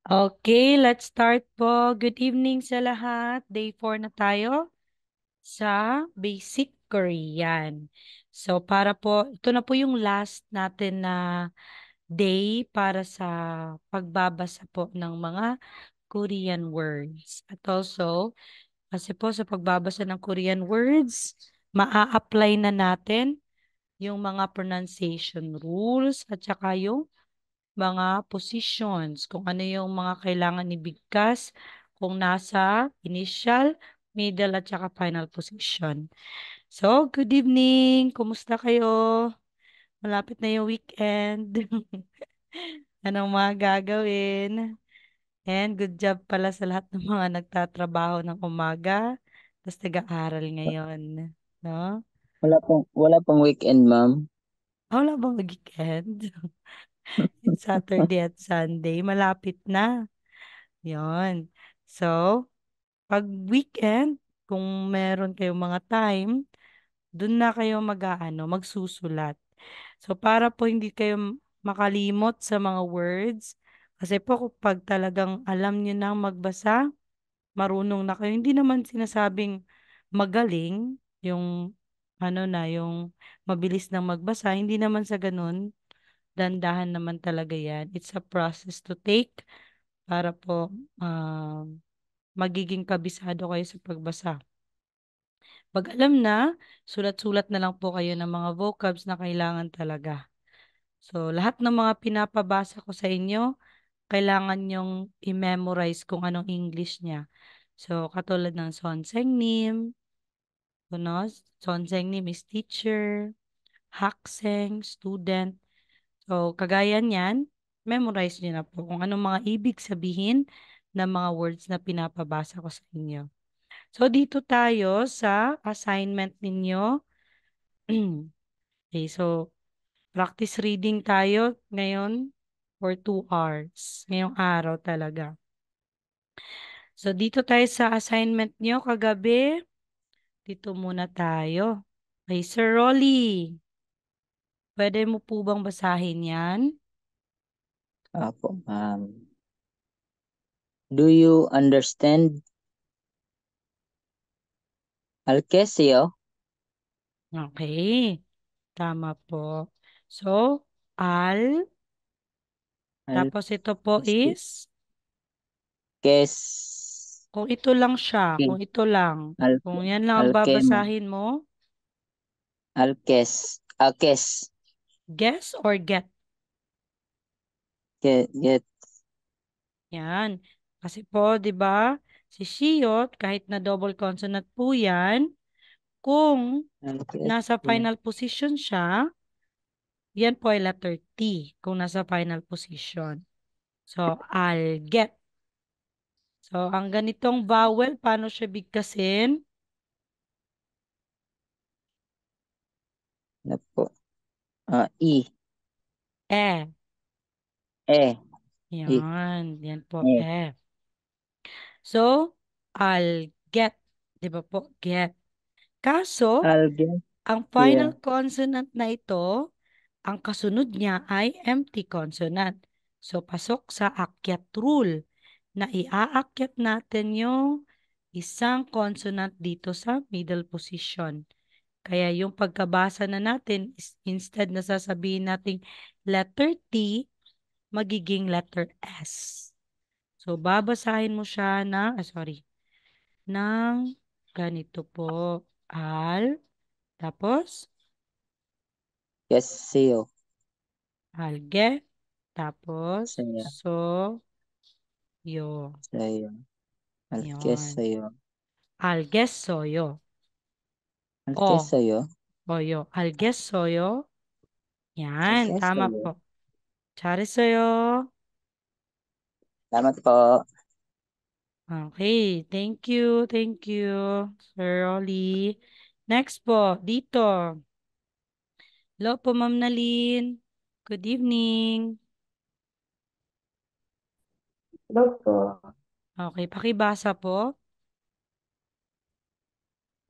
Okay, let's start po. Good evening sa lahat. Day 4 na tayo sa Basic Korean. So para po, ito na po yung last natin na day para sa pagbabasa po ng mga Korean words. At also, kasi po sa pagbabasa ng Korean words, maa-apply na natin yung mga pronunciation rules at saka yung mga positions, kung ano yung mga kailangan ibigkas kung nasa initial, middle at saka final position. So, good evening. Kumusta kayo? Malapit na yung weekend. Anong mga gagawin? And good job pala sa lahat ng mga nagtatrabaho ng umaga, tapos nag-aaral ngayon. No? Wala pong weekend, ma'am. Wala bang weekend? It's Saturday at Sunday. Malapit na. Yon. So, pag weekend, kung meron kayong mga time, dun na kayo magsusulat. So, para po hindi kayo makalimot sa mga words, kasi po kapag talagang alam nyo na magbasa, marunong na kayo. Hindi naman sinasabing magaling, yung yung mabilis na magbasa, hindi naman sa ganun, dandahan naman talaga yan. It's a process to take para po magiging kabisado kayo sa pagbasa. Pag alam na, sulat-sulat na lang po kayo ng mga vocabs na kailangan talaga. So, lahat ng mga pinapabasa ko sa inyo, kailangan nyong i-memorize kung anong English niya. So, katulad ng Sonsengnim, no? Sonsengnim is teacher, hakseng, student. So, kagaya niyan, memorize niyo na po kung anong mga ibig sabihin ng mga words na pinapabasa ko sa inyo. So, dito tayo sa assignment ninyo. Okay, so practice reading tayo ngayon for 2 hours. Ngayong araw talaga. So, dito tayo sa assignment nyo kagabi. Dito muna tayo. Okay, Sir Rolly, pwede mo po bang basahin yan? Apo, ma'am. Do you understand Alkesio? Okay, tama po. So, al, tapos ito po Alkesio. is, Kes. kung ito lang siya, Ke. kung ito lang, Alke. kung yan lang ang Alkema. babasahin mo, Alkes. Alkes. guess or get. Get. Yan. Kasi po, 'di ba? Si Shiyot, kahit na double consonant po 'yan, kung nasa Alkesio. final position siya, yan po ay letter T kung nasa final position. So, I'll get. So, ang ganitong vowel, paano siya bigkasin? Ano po? I. Eh. E. I. Yan. Yan po, E. eh. So, I'll get. 'Di ba po? Get. Kaso, ang final Alkesio. consonant na ito, ang kasunod niya ay empty consonant. So, pasok sa akyat rule na iaakyat natin yung isang consonant dito sa middle position. Kaya yung pagkabasa na natin, instead na sasabihin nating letter T, magiging letter S. So, babasahin mo siya ng ganito po. Tapos, Kesio. alge, tapos, Saya. yo. Saya. Yon. Alkesio. Alges soyo. O, Alkesio. oyo. Alges soyo. Yan, tama Alkesio. po. Chari soyo. Salamat po. Okay, thank you, thank you, Sir Rolly. Next po, dito. Hello po, Ma'am Nalin. Good evening. Hello po. Okay, pakibasa po.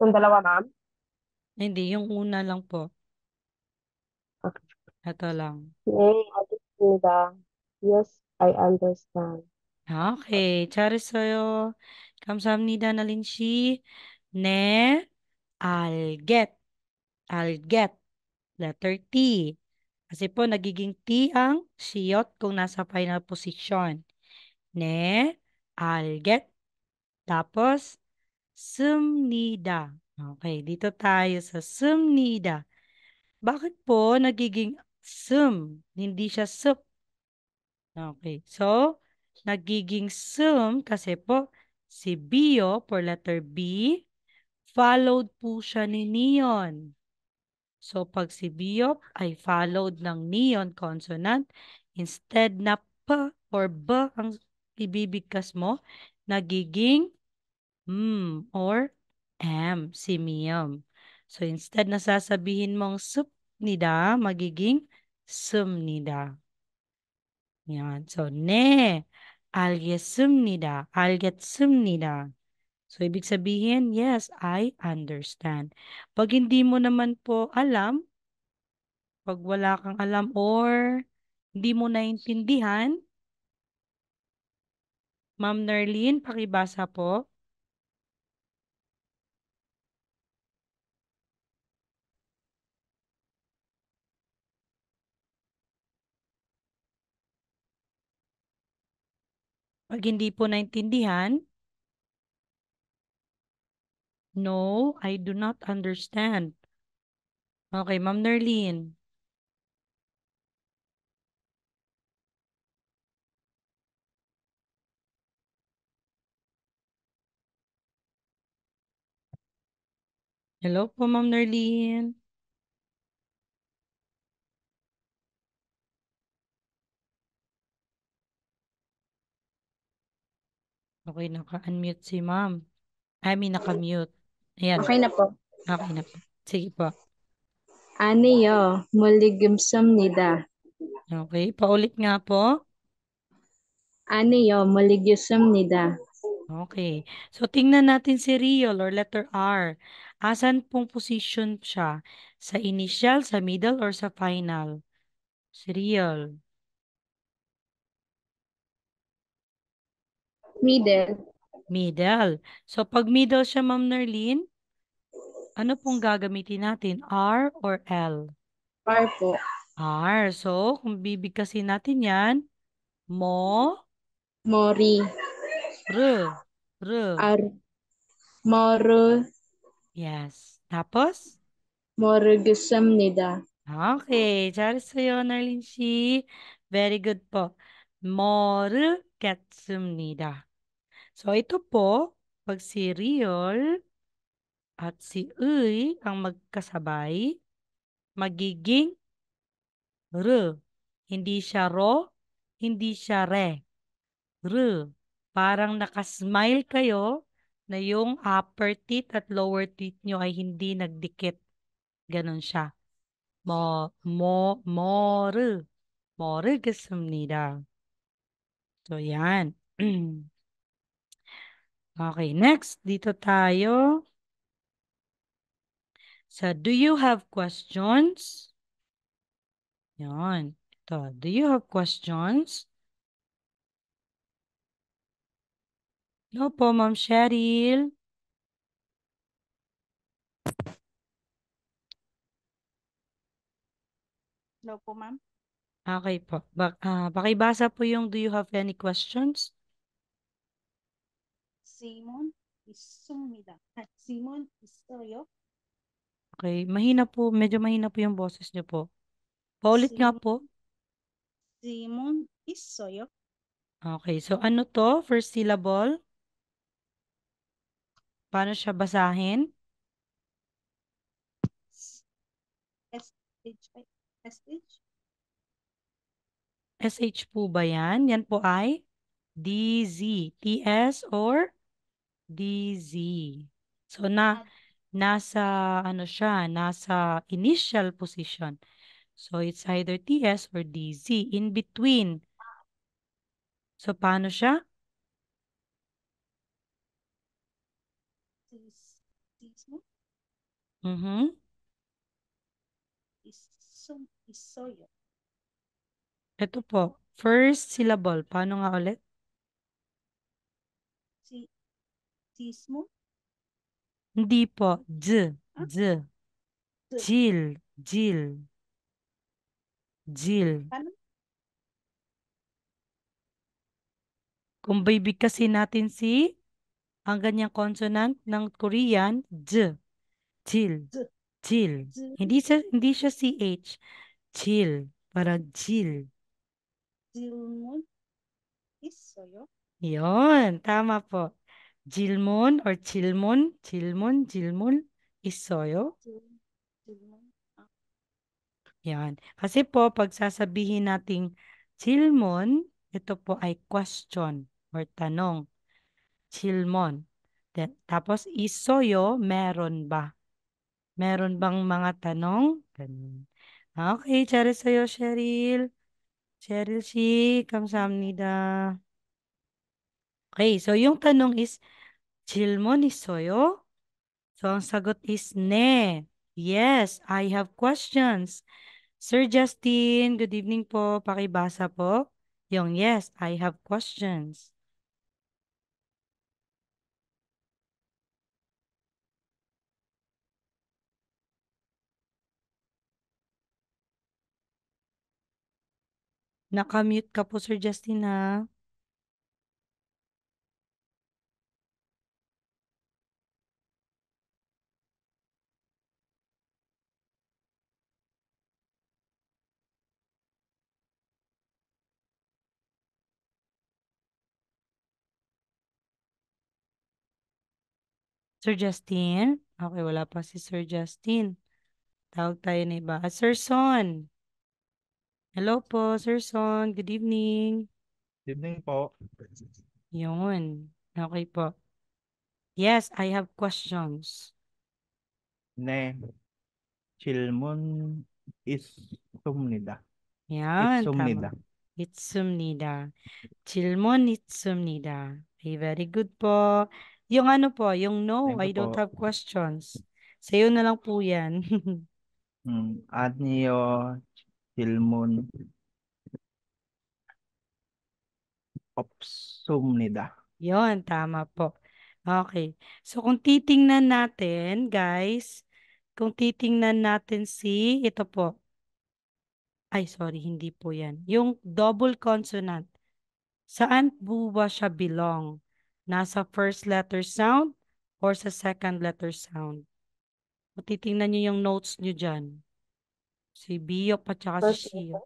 Yung dalawa, ma'am? Hindi, yung una lang po. Okay. Ito lang. May al겠습니다. Yes, I understand. Okay, 잘했어요. 감사합니다, 나린 씨. 네, I'll get. I'll get. Letter T. Kasi po, nagiging T ang siyot kung nasa final position. Ne, I'll get. Tapos, sumnida. Okay, dito tayo sa sumnida. Bakit po nagiging hindi siya sup? Okay, so, nagiging kasi po, si Bio for letter B, followed po siya ni Neon. So, pag si Biop ay followed ng neon consonant, instead na P or B ang ibibigkas mo, nagiging or M, simium. So, instead na sasabihin mong supnida, magiging sumnida. Yan. So, ne, algesumnida, algetsumnida. So, ibig sabihin, yes, I understand. Pag hindi mo naman po alam, pag wala kang alam or hindi mo naintindihan, Ma'am Nerlin, pakibasa po. Pag hindi po naintindihan, no, I do not understand. Okay, Ma'am Nerlin. Hello po, Ma'am Nerlin. Okay, naka-unmute si Ma'am. I mean, naka-mute. Ayan, Okay na po. okay na po. Sige po. 아니요, 몰리금습니다. Okay, paulit nga po. 아니요, 몰리겠습니다. Okay. So, tingnan natin si real or letter R. Asan pong position siya? Sa initial, sa middle, or sa final? Si real. Middle, Middle. So, pag middle siya, Ma'am Nerlin, ano pong gagamitin natin? R or L? R po. R. So, kung bibigkasin natin yan, mo, Mori, r. R. R, 모르, Yes. Tapos? 모르겠습니다. Okay. 잘했어요, Nerlin she. Very good po. 모르겠습니다. So, ito po, pag si real at si uy ang magkasabay, magiging r. Hindi siya ro, hindi siya re. R. Parang nakasmile kayo na yung upper teeth at lower teeth nyo ay hindi nagdikit. Ganon siya. More. 모르겠습니다. So, yan. Okay, next. Dito tayo sa do you have questions? Yan. Ito. Do you have questions? No po, Ma'am Cheryl. Hello po, ma'am. Okay po. Pakibasa po yung do you have any questions? Simon 있습니다. Simon 있어요? Okay. Mahina po. Medyo mahina po yung boses niyo po. Paulit nga Simon, po. Simon 있어요? Okay. So, ano to? First syllable? Paano siya basahin? SH, SH? SH po ba yan? Yan po ay DZ. TS or DZ. So, nasa ano siya? Nasa initial position. So, it's either TS or DZ. In between. So, paano siya? Sismo Mhm. 있어요. Ito po. First syllable. Paano nga ulit? 질문, Hindi po. Ah? Z. Z. Jill. Paano? Kung bibigkasin natin ang ganyang consonant ng Korean, J. Jill. Z. Jill. Z. Hindi siya CH. Jill. Parang Jill. 질문 있어요? Yon, tama po. Jilmon or Chilmon. Jilmon. Isoyo. 질문. 아, Yan. Kasi po, pag sasabihin nating Chilmon, ito po ay question or tanong. Chilmon. Tapos isoyo, meron ba? Meron bang mga tanong? Ganun. Okay, 잘했어요, Cheryl. Cheryl 씨, 감사합니다. Okay, so yung tanong is, 질문 있어요? So ang sagot is ne. Yes, I have questions. Sir Justin, good evening po. Pakibasa po. Yung yes, I have questions. Nakamute ka po, Sir Justin, ha? Sir Justin? Okay, wala pa si Sir Justin. Tawag tayo na iba. Sir Son. Hello po, Sir Son. Good evening. Evening po. Yun. Okay po. Yes, I have questions. 네, 질문 있습니다. Yan, tama. 있습니다. Itsumnida. Chilmon itsumnida. Okay, very good po. Yung ano po, yung no, Thank you I don't po. have questions. Sa'yo na lang po yan. 아니요, 질문 없습니다. Yon, tama po. Okay. So, kung titingnan natin, guys, ito po. Ay, sorry, hindi po yan. Yung double consonant, saan po ba siya belong? Nasa first letter sound or sa second letter sound? Kung titingnan nyo yung notes nyo dyan. Si Biok at saka si First Shio. letter.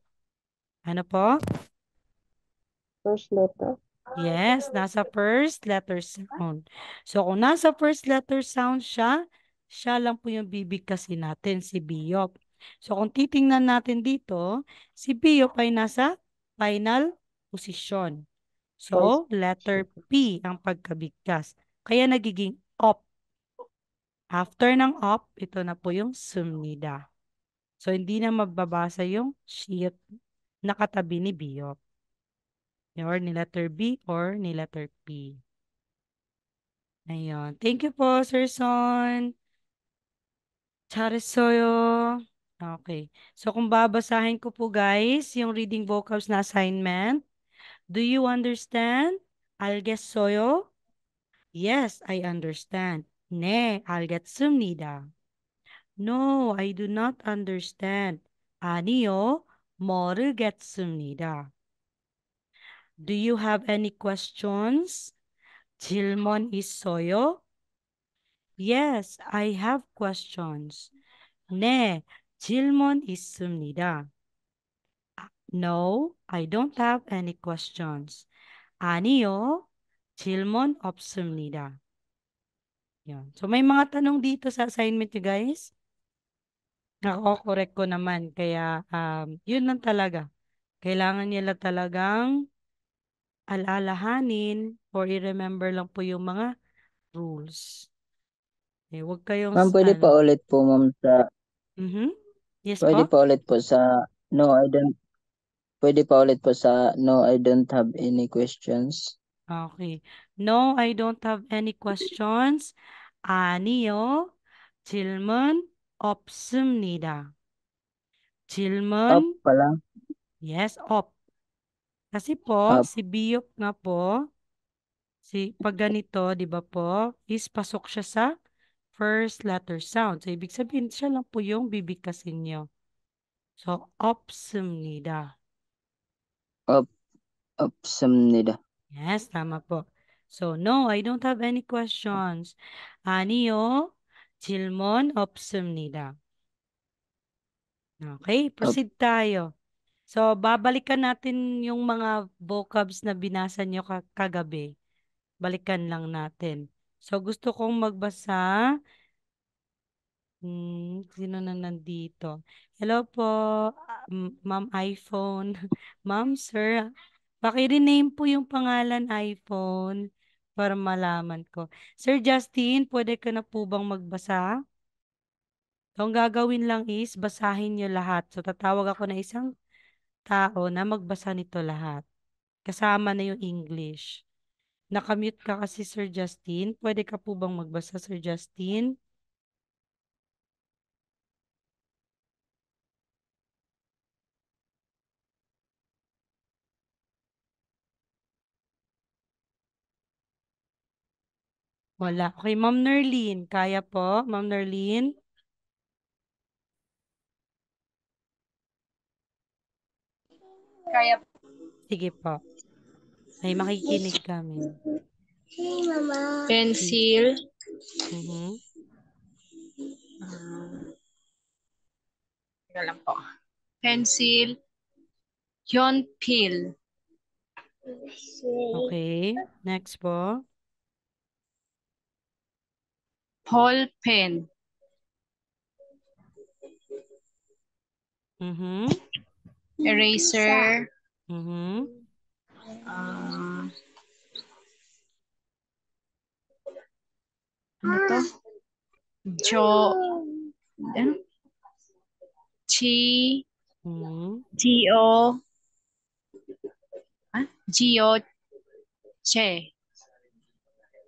Ano po? First letter. Yes, nasa first letter sound. So, kung nasa first letter sound siya, siya lang po yung bibigkasin natin, si Biok. So, kung titingnan natin dito, si Biok ay nasa final position. First. So, letter P ang pagkabigkas. Kaya nagiging op. After ng op, ito na po yung sumnida. So, hindi na mababasa yung shit nakatabi ni Biok. Or ni letter B or ni letter P. Ayun. Thank you po, Sir Son. Charissoyo. Okay. So, kung babasahin ko po, guys, yung reading vocals na assignment. Do you understand? 알겠어요? Yes, I understand. 네, 알겠습니다. No, I do not understand. 아니요, 모르겠습니다. Do you have any questions? 질문 있어요? Yes, I have questions. 네, 질문 있습니다. No, I don't have any questions. 아니요, 질문 없습니다. Yan. So may mga tanong dito sa assignment nyo, guys. Nako-correct ko naman. Kaya yun lang talaga. Kailangan nila talagang alalahanin or i-remember lang po yung mga rules. Eh, huwag kayong Ma'am, pwede pa ulit po, ma'am, Mhm. Yes pwede po? pa ulit po no, I don't, pwede pa ulit po no, I don't have any questions. Okay. No, I don't have any questions. 아니요. 질문 없습니다. Up 질문, pala. yes, op. Kasi po, Up. si Biyok nga po, Pag ganito, di ba po, is pasok siya sa first letter sound. So, ibig sabihin, siya lang po yung bibigkasin nyo. So, 없습니다. Op, 없습니다. Yes, tama po. So, no, I don't have any questions. 아니요, 질문 없습니다. Okay, proceed tayo. So, babalikan natin yung mga vocabs na binasa nyo kagabi. Balikan lang natin. So, gusto kong magbasa. Sino na nandito? Hello po, Ma'am iPhone. Ma'am, sir, paki-rename po yung pangalan iPhone para malaman ko. Sir Justin, pwede ka na po bang magbasa? So, ang gagawin lang is basahin nyo lahat. So, tatawag ako na isang tao na magbasa nito lahat. Kasama na yung English. Nakamute ka kasi, Sir Justin. Pwede ka po bang magbasa, Sir Justin? Wala. Okay, Ma'am Nerlin. Kaya po, Ma'am Nerlin? Kaya Sige po. Ay, makikinig kami. pencil, Mhm. teka lang po. Pencil, 연필, Okay. Next po. 볼펜, Mhm. eraser, Mhm. ah, ano to? Jo, ano? Chi, Mhm. Gio, Gio, Che,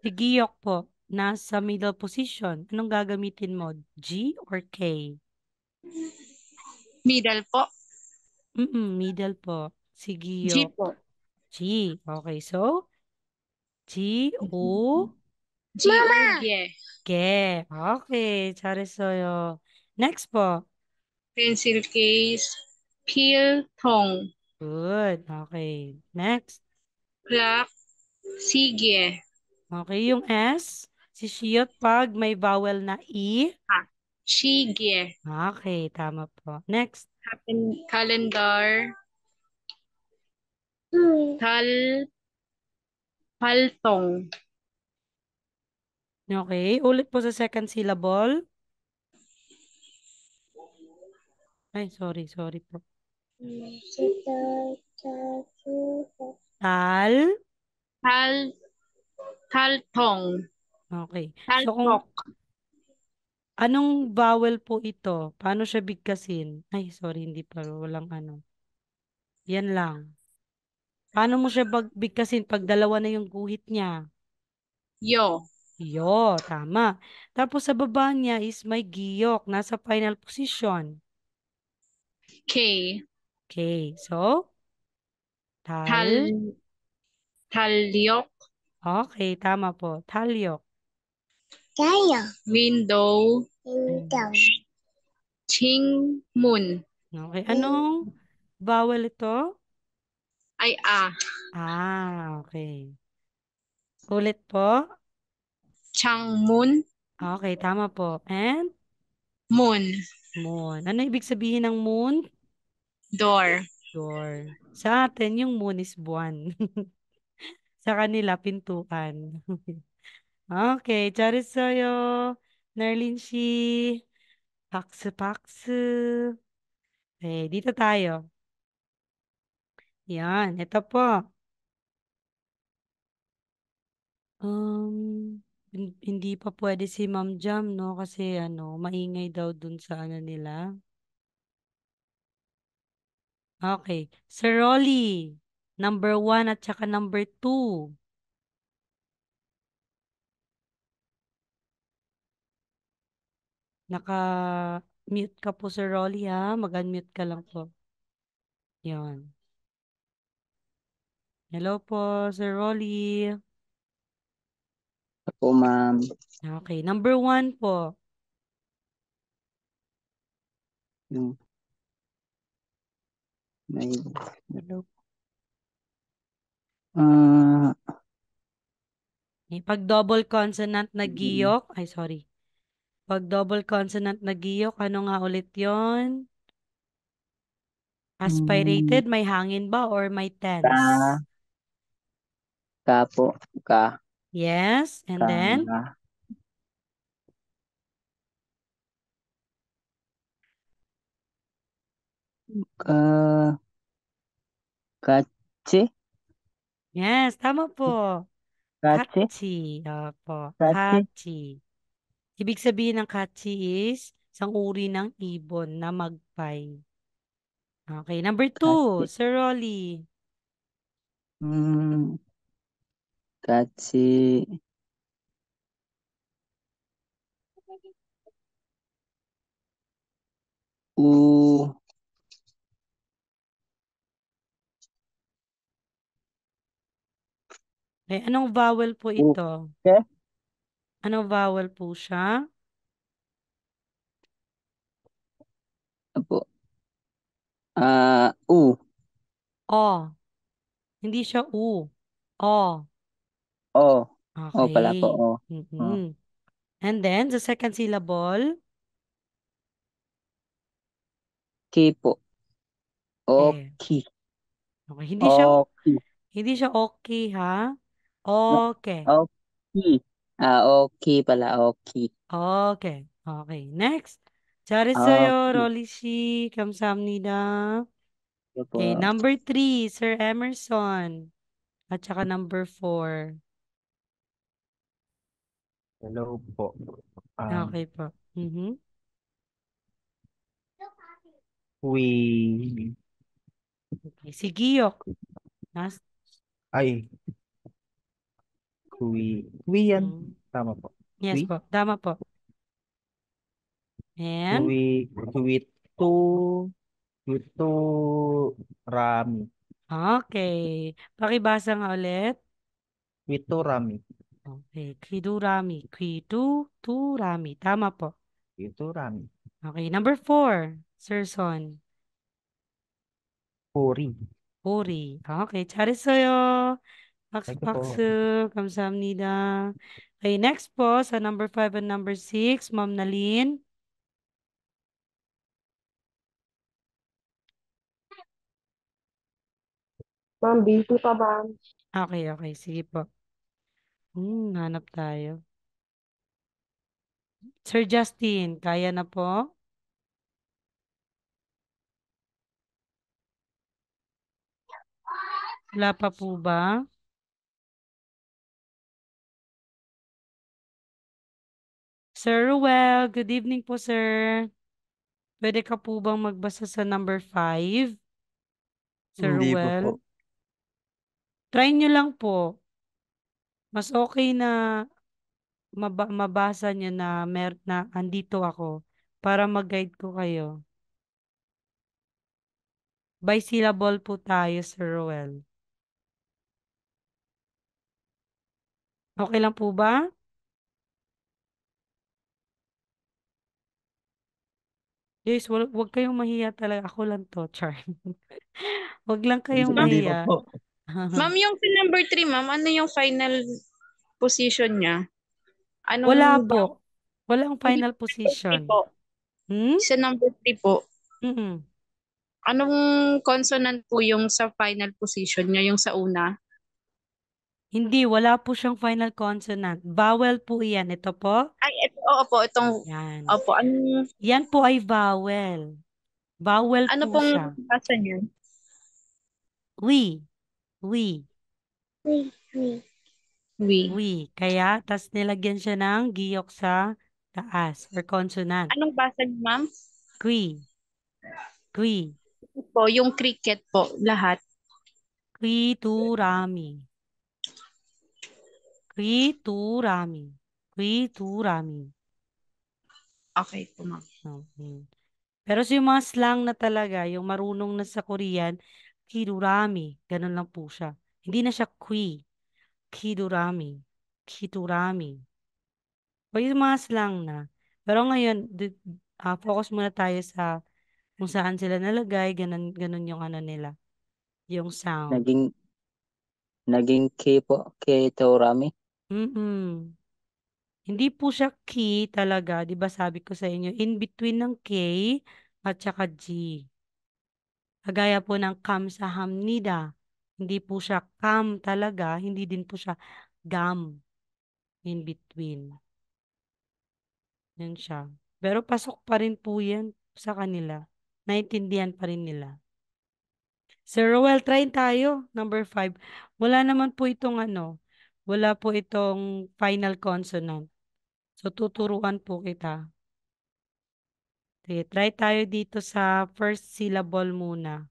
Si Giyok po, nasa middle position. Anong gagamitin mo? G or K? middle po, Middle po. Si G Giyok. po, G. Okay, so G-O. Georgie, Ge. Okay, 잘했어요. Next po. pencil case, 필통, Good. Okay. Next. clock, 시계, Okay, yung S. Si Shiyot pag may vowel na E. 시계, Okay, tama po. Next. calendar, tal, paltong, Okay, ulit po sa second syllable. Ay, sorry po. Tal. tal, taltong, Okay. So, kung taltok, anong vowel po ito? Paano siya bigkasin? Ay, sorry, hindi pa. Walang ano. Yan lang. Paano mo siya bigkasin pag dalawa na yung guhit niya? yo, Yo, tama. Tapos sa baba niya is may giyok. Nasa final position. K, Okay, so, tal, tal. talyok, Okay, tama po. Talyok. window, Mm. 칭문, Okay, anong vowel ito? ay Okay. Ulit po. 창문, Okay, tama po. And 문, moon. Ano ibig sabihin ng moon? door, Door. Sa atin, yung moon is buwan. Sa kanila, pintuan. Okay, 잘했어요. Nerlin Shi. 박스, 박스. Okay, dito tayo. Yan, ito po. Hindi pa pwede si Ma'am Jam, no? Kasi ano, maingay daw dun sa ano nila. Okay. Sir Rolly, number 1 at saka number 2. Naka-mute ka po, Sir Rolly, ha? Mag-unmute ka lang po. Yan. Hello po, Sir Rolly. Opo, ma'am. Okay, number 1 po. Yung may hello. Pag double consonant na giyok, ay sorry. Pag double consonant na giyok, ano nga ulit yon? Aspirated, may hangin ba or may tense? Ka po. Ka. Yes, and Ka. then? Ka. Kachi. Yes, tama po. Kachi. Kachi. Opo, Kachi. kachi. Ibig sabihin ng kachi is isang uri ng ibon na magpay. Okay, number 2, Kachi. Sir Rolly. Kachi. U. Anong vowel po ito? Ke. Anong vowel po siya? Opo. U. O. Hindi siya u. O. O. O pala po. Okay. O. O. And then, the second syllable? Ki po. Okay. Oki. Okay. Oki. Hindi siya okay, ha? Okay. Oki. Oki pala. Oki. Okay. Okay. Next. 잘했어요, Oki. 롤리 씨. 감사합니다. Ito po. Okay, number 3, Sir Emerson. At saka number 4. Hello po. Okay po. We, Okay. Si Giyok. ay, we yan. Tama po. Yes We, po. Tama po. And? Wito, rami. Okay. Pakibasa nga ulit. Wito, rami. Okay. Kidurami. Turami. Tama po. Wito, rami. Okay. Number 4, Sir Son. Puri. Puri. Okay. 잘했어요. Thank you po. 박수. 감사합니다. Okay. Next po sa number 5 and number 6, Ma'am Nalin. Ma'am, busy pa ma'am. Okay. Okay. Sige po. Hanap tayo. Sir Justin, kaya na po? Wala pa po ba? Sir Ruel, good evening po, sir. Pwede ka po bang magbasa sa number 5? Sir Hindi po po. Ruel? Try nyo lang po. Mas okay na mabasa nyo na andito ako para mag-guide ko kayo. By syllable po tayo, Sir Ruel. Okay lang po ba? Guys, wag kayong mahiya talaga. Ako lang to, Char. Wag lang kayong Hindi po mahiya. po. Ma'am, yung sa number 3, ma'am, ano yung final position niya? Anong Wala ba? po. Walang final Number 3 position. po. Sa number 3 po, Mm-mm. anong consonant po yung sa final position niya, yung sa una? Hindi, wala po siyang final consonant. Vowel po yan. Ito po. Ay, oo po, itong, Yan. opo, Yan po ay vowel. Vowel ano po pong siya. basa niya? We. We. We. We. Kaya, tas nilagyan siya ng giyok sa taas or consonant. Anong basa niya, ma'am? Qui. Qui. Po, yung cricket po, lahat. Kwiturami. Kwiturami. Kwiturami. Okay po, ma'am. Okay. Pero yung mga slang na talaga, yung marunong na sa Korean, kirurami. Ganun lang po siya. Hindi na siya kui. Kirurami. Hiturami. O yung mga slang na. Pero ngayon, focus muna tayo sa kung saan sila nalagay, ganun, ganun yung ano nila, yung sound. Naging K po, Kiturami. Mm-mm. Hindi po siya key talaga, 'di ba sabi ko sa inyo, in between ng K at saka G. Kagaya po ng kamsahamnida. Hindi po siya kam talaga, hindi din po siya gam in between. Yan siya. Pero pasok pa rin po yan sa kanila. Naintindihan pa rin nila. Sir Roel, try tayo. Number 5. Wala naman po itong ano. Wala po itong final consonant. So, tuturuan po kita. Sige, try tayo dito sa first syllable muna.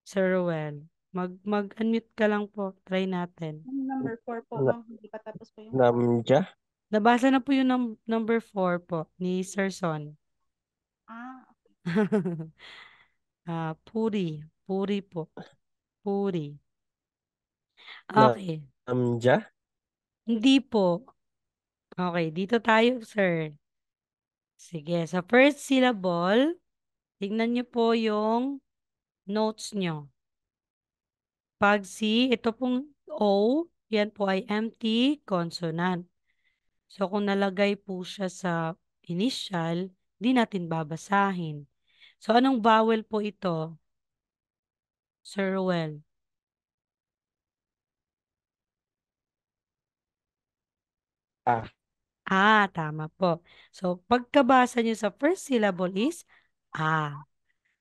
Sir Roel, mag-unmute ka lang po. Try natin. Yung number 4 po, Na- ma'am. Hindi pa tapos po yung Namja. Nabasa na po yung number 4 po ni Sir Son. Ah, Puri. Puri po. Puri. Na- Okay. Namja. Hindi po. Okay, dito tayo, sir. Sige, sa first syllable, tingnan niyo po yung notes niyo. Pag si, ito pong O, yan po ay empty consonant. So, kung nalagay po siya sa initial, di natin babasahin. So, anong vowel po ito, Sir Ruel? Ah. Tama po. So, pagkabasa niyo sa first syllable is A.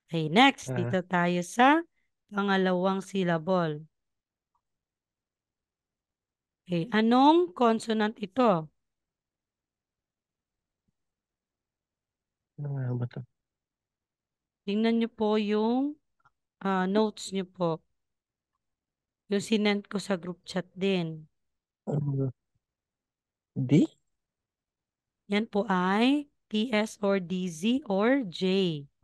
Okay, next, Ah. dito tayo sa pangalawang syllable. Okay, anong consonant ito? Ano ba to? Tingnan niyo po yung notes niyo po. Yung sinend ko sa group chat din. Ano? D? Yan po ay TS or DZ or J.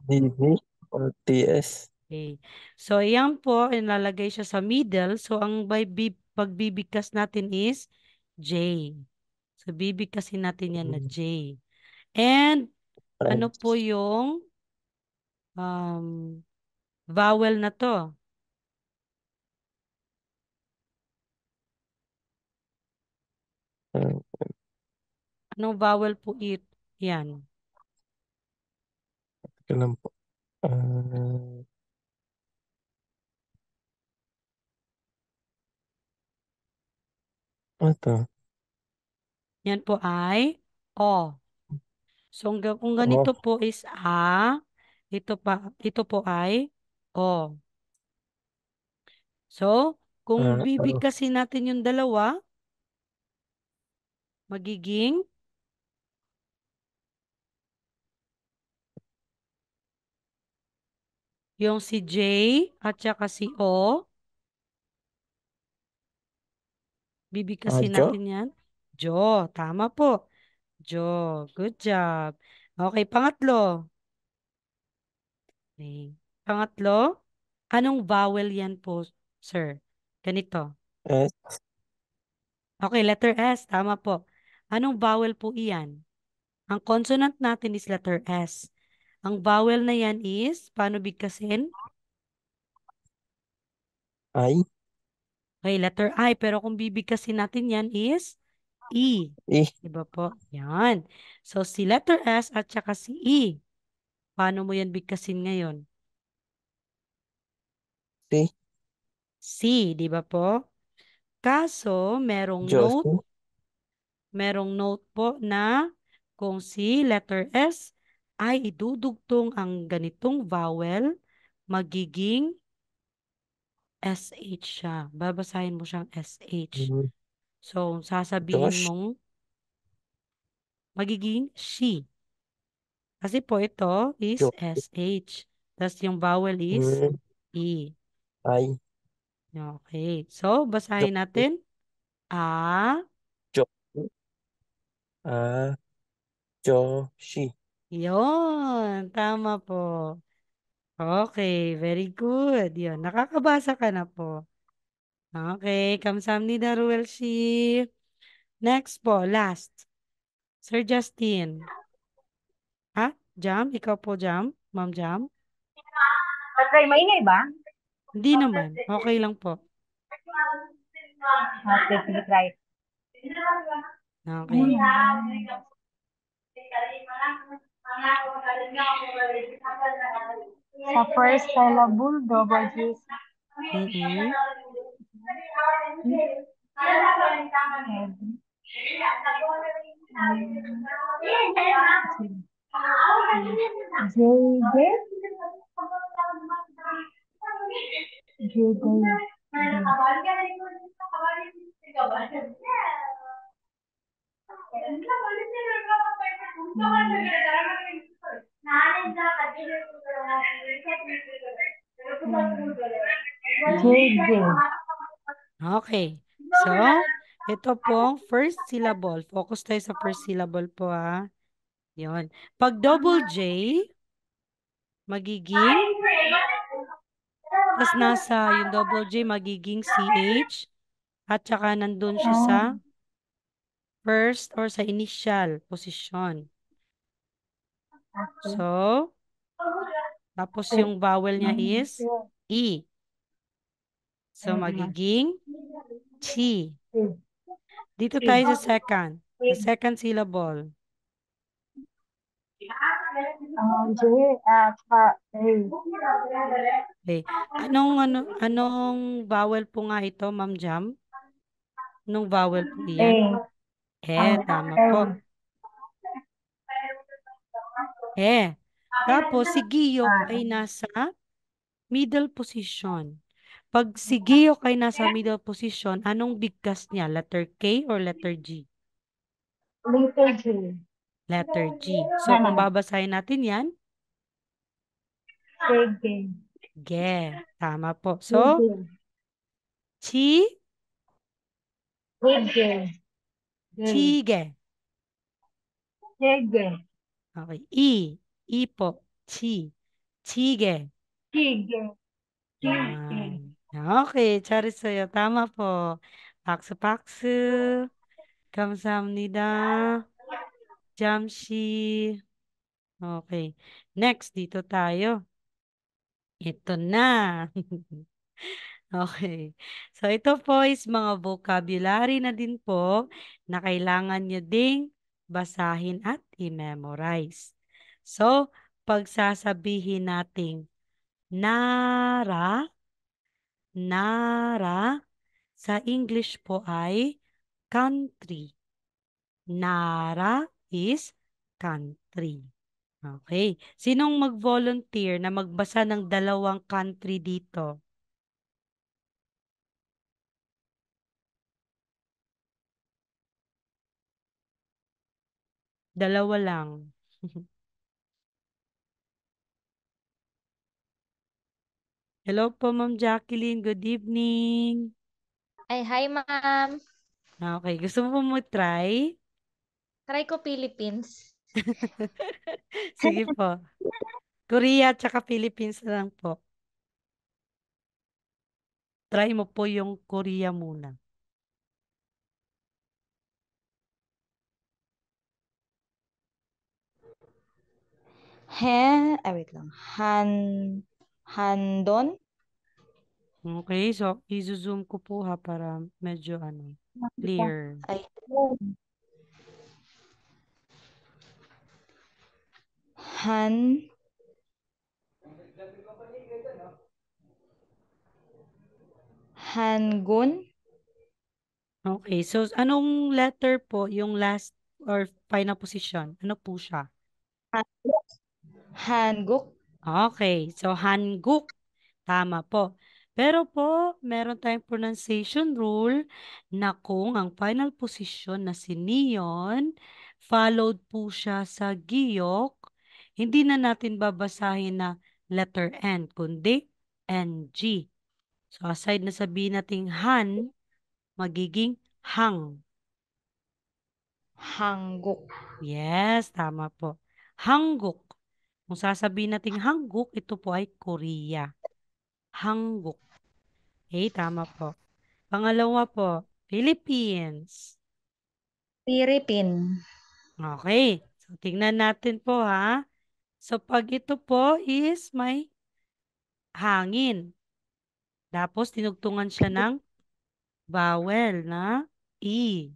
DV? Or TS? Okay. So, yan po, ilalagay siya sa middle. So, ang pagbibigkas natin is J. So, bibigkasin natin yan na J. And, ano Friends. po yung vowel na to? Ah, Anong vowel po yan? teka lang po. Ito. Yan po ay O. So, kung Oh. ganito po is ito po ay O. So, kung Oh. bibigkasin natin yung dalawa, magiging yung si J at saka si O, bibigkasin Jo? natin yan. Jo, tama po. Jo, good job. Okay, pangatlo. Okay. Pangatlo, anong vowel yan po, sir? Ganito. S? Okay, letter S, tama po. Anong vowel po iyan? Ang consonant natin is letter S. Ang vowel na yan is, paano bigkasin? I? Okay, letter I. Pero kung bibigkasin natin yan is E. E? Diba po? Yan. So, si letter S at saka si E. Paano mo yan bigkasin ngayon? C? C, di ba po? Kaso, Josie? merong note po na kung si letter S ay idudugtong ang ganitong vowel, magiging SH siya. Babasahin mo siyang SH. Mm, So, sasabihin Josh? mong magiging she. Kasi po ito is Josie? SH. Tapos yung vowel is Mm, E. I? Okay. So, basahin Josie? natin. A. Josie? Ah, Joshi. Yon. Tama po. Okay. Very good. Yon. Nakakabasa ka na po. Okay. Kamsahamnida, Ruel Shi. Next po, last. Sir Justin. Jam? Ikaw po, Jam? Ma'am Jam? Patay, maingay ba? Hindi naman. Okay lang po. Okay, sige, try. Okay. Sa first syllable, double G. Mm-mm. Okay. So, ito po, first syllable. Focus tayo sa first syllable po, ha. Yun. Pag double J, magiging, tas nasa yung double J, magiging CH, at saka nandun siya sa first or sa initial position. So, tapos yung vowel niya is E. So, magiging chi. Dito tayo sa second. The second syllable. Okay. Anong vowel po nga ito, Ma'am Jam? Anong vowel po iyan? Tama po. Tapos, si giyok ay nasa middle position. Pag si giyok ay nasa middle position, anong bigkas niya? Letter K or letter G? Letter G. Letter G. So, kung babasahin natin yan, Sige. ge. Tama po. So, chi, Sige. chige. Sige. Okay. I po. Chi. Chige. Sige. Yan. Okay. Charis sa'yo. Tama po. Paksu paksu. 감사합니다. 잠시. Okay. Next, dito tayo. Ito na. Okay. So, ito po is mga vocabulary na din po na kailangan nyo ding basahin at i-memorize. So, pagsasabihin nating nara, nara, sa English po ay country. Nara is country. Okay. Sinong mag-volunteer na magbasa ng dalawang country dito? Dalawa lang. Hello po, Ma'am Jacqueline. Good evening. Ay, hi ma'am. Okay. Gusto mo try? Try ko Philippines. Sige po. Korea at saka Philippines na lang po. Try mo po yung Korea muna. Wait lang. Handon? Okay. So, i-zoom ko po ha para medyo clear. Ay. Hangun? Okay. So, anong letter po yung last or final position? Ano po siya? Hanguk? Okay. So, Hanguk. Tama po. Pero po, meron tayong pronunciation rule na kung ang final position na si Neon, followed po siya sa giyok, hindi na natin babasahin na letter N, kundi NG. So, aside na sabihin nating han, magiging hang. Hangguk. Yes, tama po. Hangguk. Kung sasabihin nating hangguk, ito po ay Korea. Hangguk. Okay, tama po. Pangalawa po, Philippines. Philippine. Okay. So, tingnan natin po ha. So, pag ito po is may hangin. Tapos, tinugtungan siya ng vowel na E.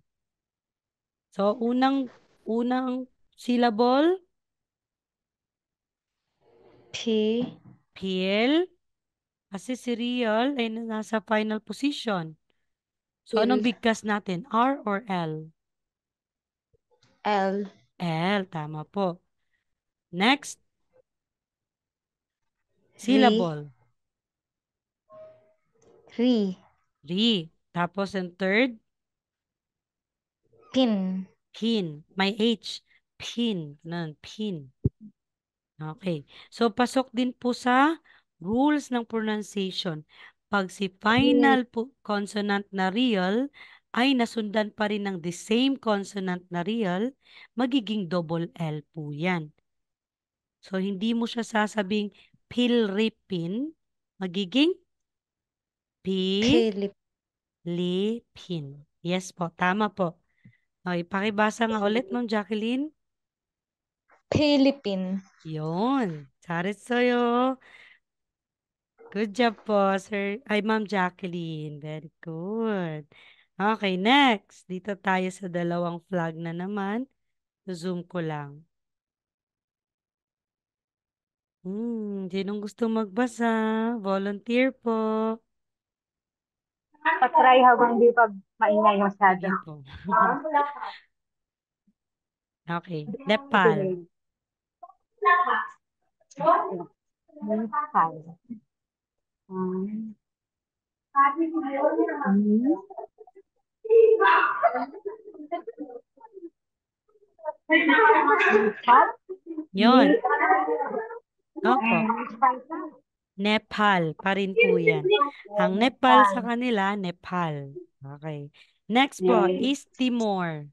So, unang syllable, P. PL. Kasi si real ay nasa final position. So, anong L. bigkas natin? R or L? L. L. Tama po. Next, Re. syllable. Re. Re. Tapos, ang third, Pin. pin. May H. Pin. Ganun, pin. Okay. So, pasok din po sa rules ng pronunciation. Pag si final po, consonant na real ay nasundan pa rin ng the same consonant na real, magiging double L po yan. So, hindi mo siya sasabing Philippine, magiging Philip. Philippine. Yes po, tama po. Okay, pakibasa nga ulit, Ma'am Jacqueline. Philippine. Yun. Sarit sa'yo. Good job po, sir. Ay, Ma'am Jacqueline. Very good. Okay, next. Dito tayo sa dalawang flag na naman. Zoom ko lang. Sinong gusto magbasa? Volunteer po. Patry habang di pa maingay masyado. Sige po. Okay. Nepal. Nepal. Yon. Opo. Nepal pa rin po yan. Ang Nepal sa kanila, Nepal. Okay. Next po, East Timor.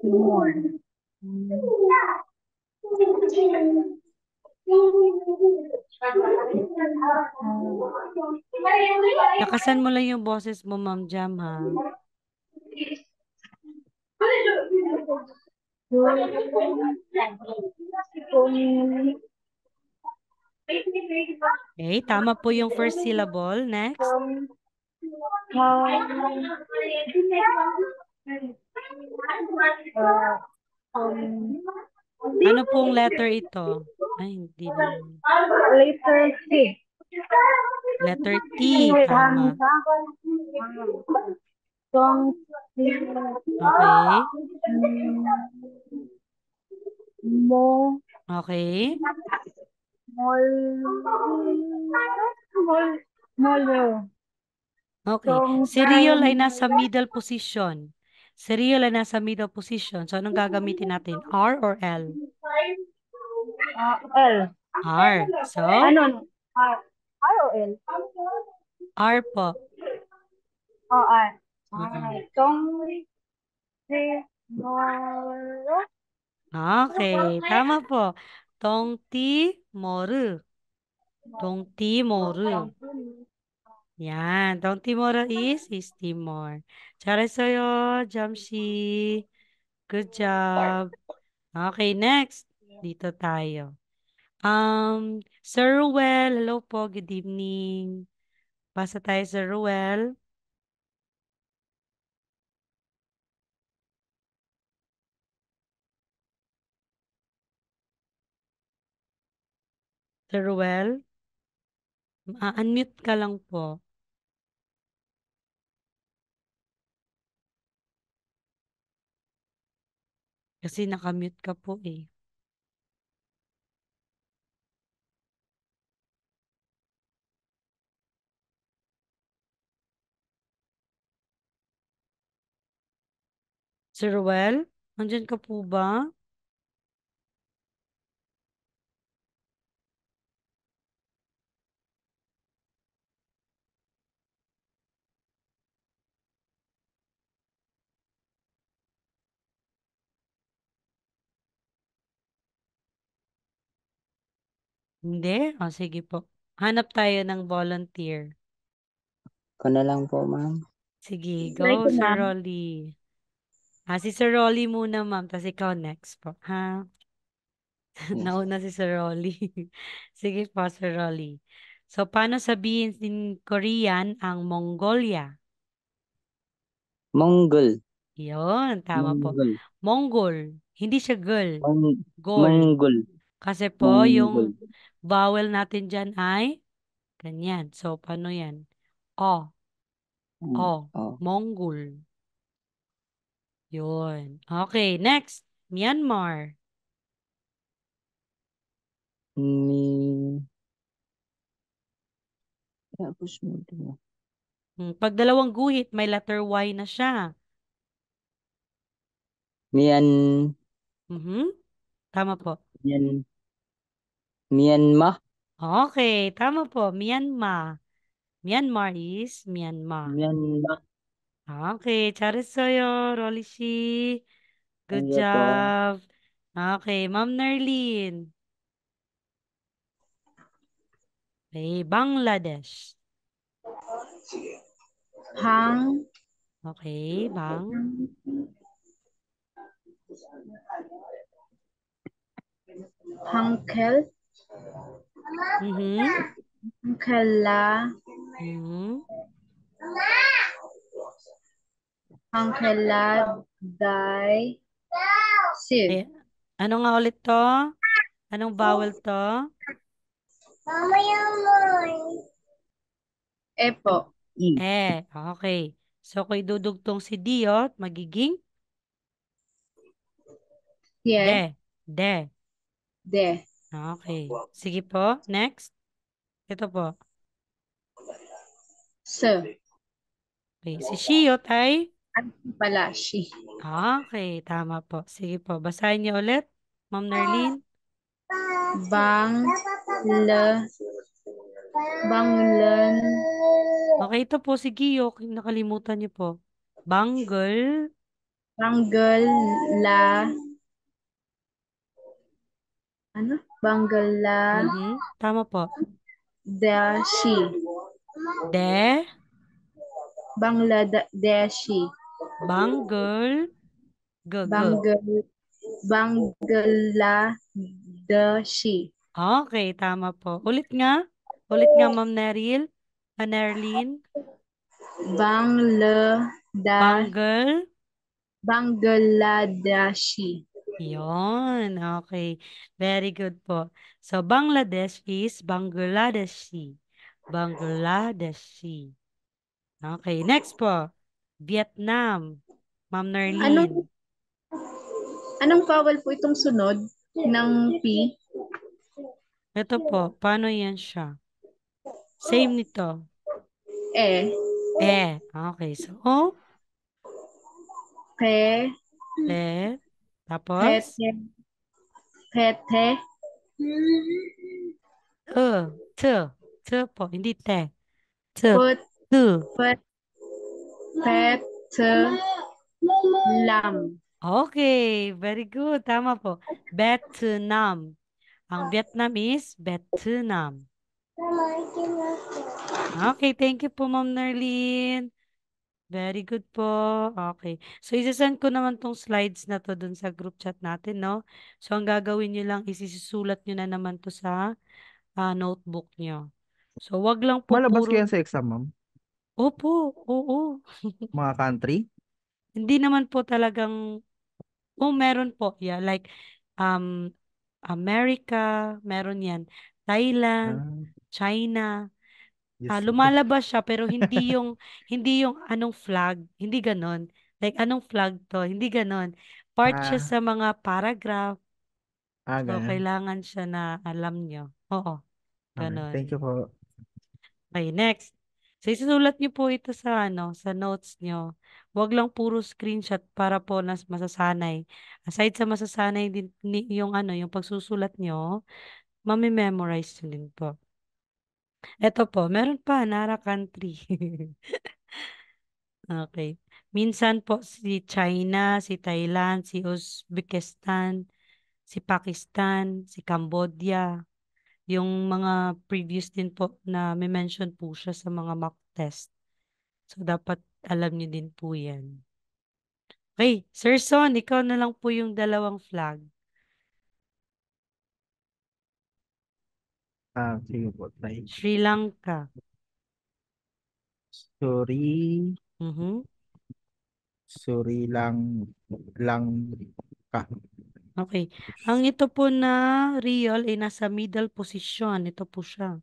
Timor. Lakasan mo lang yung boses mo, Ma'am Jam, ha? Okay, tama po yung first syllable. Next. Ano pong letter ito? Ay, hindi naman. Letter C. Letter T, tama. Okay. Mo. Okay. Molo. Okay. Si Real ay nasa middle position. Si Real ay nasa middle position. So, anong gagamitin natin? R or L? L. R. So, Ano? R o L? R po. R. Mm-mm. Moro. Okay. Tama po. Tongtimor. Tongtimor. Yan. Tongtimor is Timor. Tsara sa'yo, Jamshi. Good job. Okay, next. Dito tayo. Sir Ruel, hello po, good evening. Basa tayo, Sir Ruel. Sir Ruel, unmute ka lang po. Kasi nakamute ka po eh. Sir Ruel, nandyan ka po ba? Hindi? O, sige po. Hanap tayo ng volunteer. Ko na lang po, ma'am. Sige, Try go, ko, Sir ma'am. Rolly. Si Sir Rolly muna, ma'am. Tapos ikaw next po, ha? Nauna si Sir Rolly. Sige po, Sir Rolly. So, paano sabihin in Korean ang Mongolia? Mongol. Yun, tama po. Mongol. Mongol. Hindi siya girl. Mong Goal. Mongol. Kasi po, Mongol. yung vowel natin dyan ay ganyan. So, paano yan? O. O. Oh. Mongol. Yun. Okay, next. Myanmar. Mi Tapos mo ito. Pag dalawang guhit, may letter Y na siya. Mian Mhm. Tama po. Myanmar. Okay, tama po. Myanmar. Myanmar is Myanmar. Myanmar. Okay, charissayo, Rolly Shi. Good Ano po? job. Okay, Ma'am Nerlin. Okay, Bangladesh. Hang, Okay, hangkel, Mhm. hangkela, Mhm. hangkela, dai, sid. Eh, ano nga ulit to? Anong vowel to? Epo, Okay. So, kung idudugtong si Diot, magiging ye, de. De. de, Okay. Sige po. Next. Ito po. se, Okay. Si Shiot ay? pala, shi. Okay. Tama po. Sige po. Basahin niyo ulit. Ma'am Nerlin. Bang, le, banglen, Okay. Ito po si Gio. Nakalimutan niyo po. Bangle. banggel, la, ano? Banggala, Tama po. dashi. De. Bangladeshi. Bangle. G. Banggel, Bangladeshi. Okay. Tama po. Ulit nga. Ulit nga, Ma'am Neril. Nerlin. Bangle. Bangladeshi. Yon, okay. Very good po. So, Bangladesh is Bangladeshi. Bangladeshi. Okay, next po. Vietnam. Ma'am Anong Nerlin. anong vowel po itong sunod ng P? Ito po, paano yan siya? Same nito. E, Okay. So, O, pe, Pe. Tapos, pete, pete, T. T po, hindi te. T. put, T. pet, pete, lam. Okay, very good. Tama po. Vietnam. Ang Vietnam is Vietnam. Okay, thank you po, Ma'am Nerlin. Very good po. Okay. So, isasend ko naman tong slides na to dun sa group chat natin, no? So, ang gagawin nyo lang, isisulat nyo na naman to sa notebook nyo. So, wag lang po Malabas puro... kaya sa exam, ma'am? Opo, oo. Mga country? Hindi naman po talagang... meron po. Yeah, like, America, meron yan. Thailand, Ah, China. yes. Lumalabas siya pero hindi yung anong flag, hindi ganon. Like anong flag to, hindi ganon. Part siya Ah, sa mga paragraph. So ganun. kailangan siya na alam nyo. Oo, Okay, thank you ganon. po. Okay, next. So isusulat nyo po ito sa sa notes nyo. Huwag lang puro screenshot para po nas masasanay. Aside sa masasanay din yung yung pagsusulat nyo, mami-memorize nyo din po. Eto po, meron pa, Nara country. Okay. Minsan po si China, si Thailand, si Uzbekistan, si Pakistan, si Cambodia. Yung mga previous din po na may mention po siya sa mga mock test. So, dapat alam niyo din po yan. Okay, Sir Son, ikaw na lang po yung dalawang flag. Sige po, try. Sri Lanka. Suri, Mhm. suri lang ka. Okay. Ang ito po na real ay nasa middle position. Ito po siya.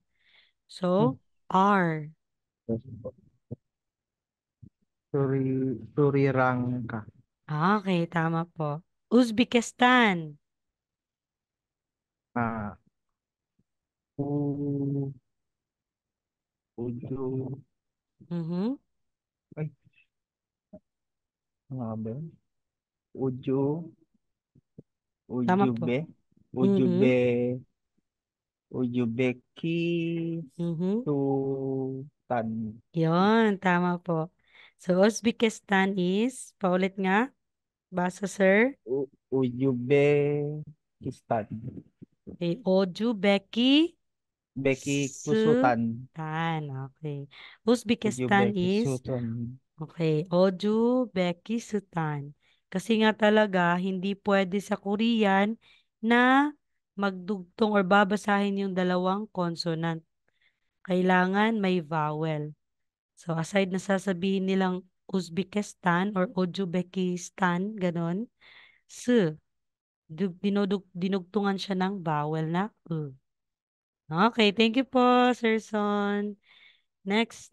So, R. Suri ka. Okay, tama po. Uzbekistan. Ah, u, uju, Mhm. ay, ano nga ba yun? Uju, Tama po. ujube, Mhm. ujubeki, Mhm. sultan. Yun, tama po. So, Uzbekistan is, paulit nga, basa sir. Ujubekistan. Okay, Oju, Becky, Beki Kusutan. Sultan. Okay. Uzbekistan is, Sultan. okay, Oju, Becky, Sultan. Kasi nga talaga, hindi pwede sa Korean na magdugtong or babasahin yung dalawang consonant. Kailangan may vowel. So, aside na sasabihin nilang Uzbekistan or Ojubekistan, ganon, dinugtungan siya ng vowel na U. Okay, thank you po, Sir Son. Next,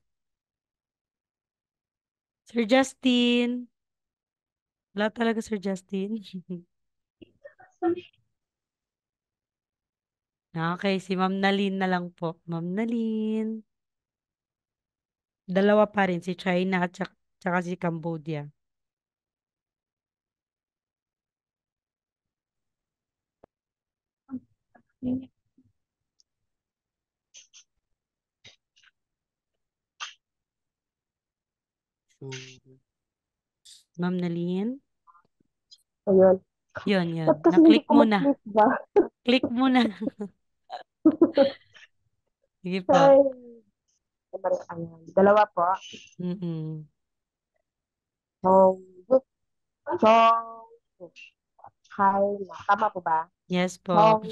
Sir Justin. Wala talaga, Sir Justin. Okay, si Ma'am Nalin na lang po. Ma'am Nalin. Dalawa pa rin, si China at tsaka si Cambodia. Ma'am Nalin. Ayun. Yun, yun. Ba't kasi hindi Na-click ko mo na. ma-click ba? Click mo na. Sige po. Ay, ayan. Dalawa po. Mm-mm. Chong, Chong, China. Tama po ba? Yes po. Chong,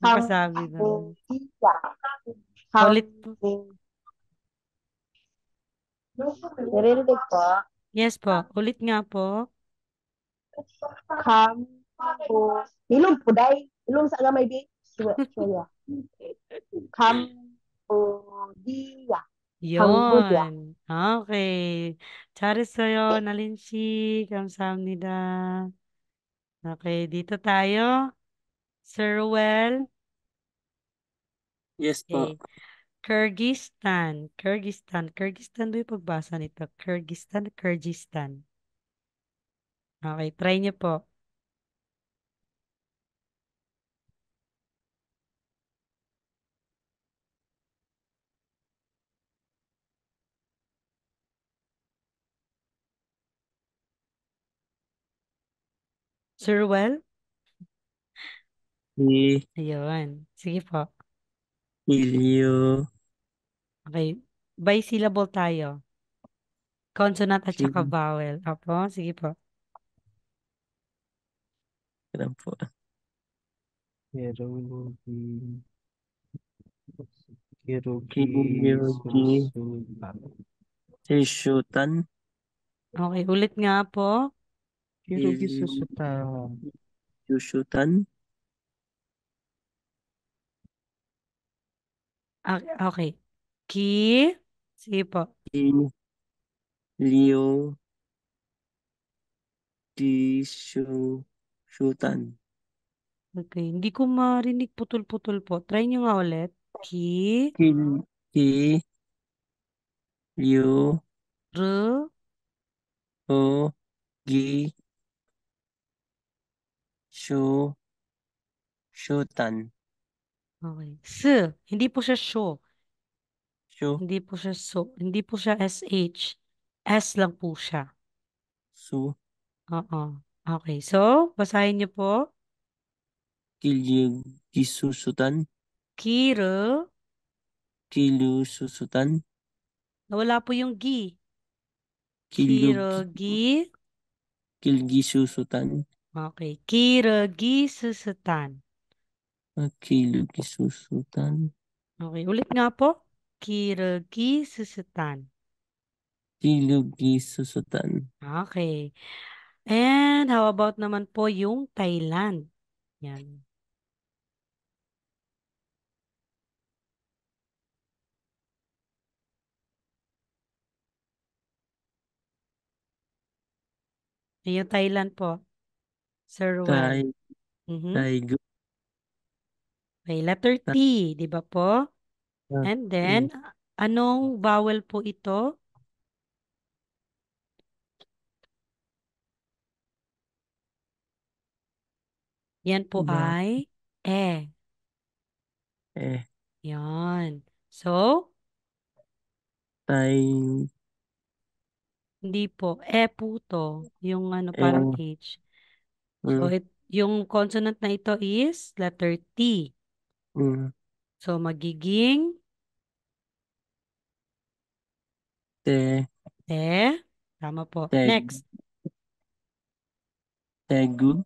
Nakasabi naman. Cambodia. Ulit po. Narinig po. Yes po. Ulit nga po. Cambo. Ilong po, day. Ilong sa nga may di. Suya. Cambodia. Cambodia. Yon. Okay. 잘했어요, 나린 씨. 감사합니다. Okay, dito tayo. Sir Ruel. Yes po. Okay. Kyrgyzstan. Kyrgyzstan. Kyrgyzstan ba yung pagbasa nito? Kyrgyzstan, Kyrgyzstan. Okay, try niyo po. Sir Ruel? I, Ayun. Sige po. Ilyo, Okay. By syllable tayo. Consonant at saka Kin, vowel. Opo, sige po. kailan po. Kerugi, Kerugi, Kilyogi, Sultan. Sishutan, Okay, ulit nga po. Kerugi Sultan. Kilyushutan, Okay. Ki. Sige po. Ilyo, Shutan, Okay. Hindi ko marinig putol-putol po. Try nyo nga ulit. Ki. Kilyo, R. O, Gi, Shu, Shutan, Okay. S. Hindi po siya show. Shu, Hindi po siya so. Hindi po siya SH. S lang po siya. Su, Oo. Okay. So, basahin niyo po. Kilyugisusutan, Ki. R. Kilyususutan, Nawala po yung gi. Kilog. Kirogi. Kilgisusutan. Okay. Kirogisusutan. Kilogisusutan. Okay. Ulit nga po. Kirogisusutan. Kilogisusutan. Okay. And how about naman po yung Thailand? Yan. Yung Thailand po. Sir Tay. Ruel. Mhm. Taigo. Okay, letter T, di ba po? And then, anong vowel po ito? Yan po Ba. ay Eh. Yan. So, Tay. hindi po. Po to. Yung ano, Eh. parang H. So, Mm. yung consonant na ito is letter T. Mm. So, magiging Te. te. Tama po. Teg. Next. Tegud.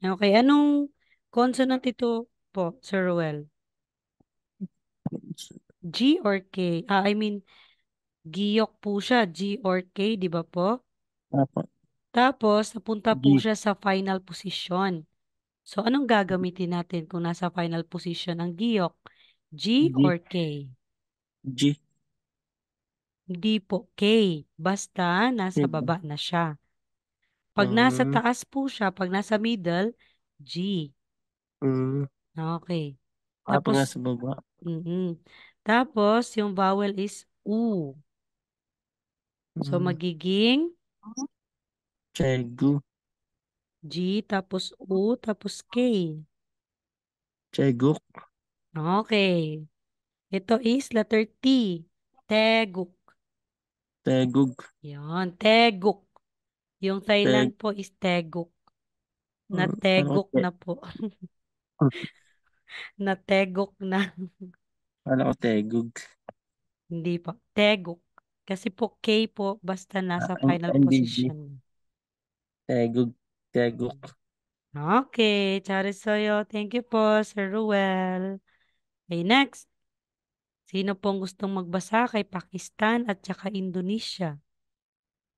Okay, anong consonant ito po, Sir Ruel? G or K? I mean, giyok po siya. G or K, di ba po? Apo. Tapos, napunta po G. siya sa final position. So, anong gagamitin natin kung nasa final position ang giyok? G G. or K? G. Hindi po K. Basta nasa Diba? baba na siya. Pag nasa taas po siya, pag nasa middle, G. Mm. Okay. Apo nga Tapos, sa baba. Tapos, yung vowel is U. So, magiging Chegu. G, tapos U, tapos K. Cheguk. Okay. Ito is letter T. Teguk. Tegug. Yan, Teguk. Yung Thailand Teg. po is Teguk. Ano Nateguk ko na po. Nateguk na. Ano ko tegug. Hindi po. Teguk. Kasi po K po basta nasa final NDG. position. Tegug. Teguk. Okay. Charisoyo. Thank you po, Sir Ruel. Okay, next. Sino pong gustong magbasa kay Pakistan at saka Indonesia?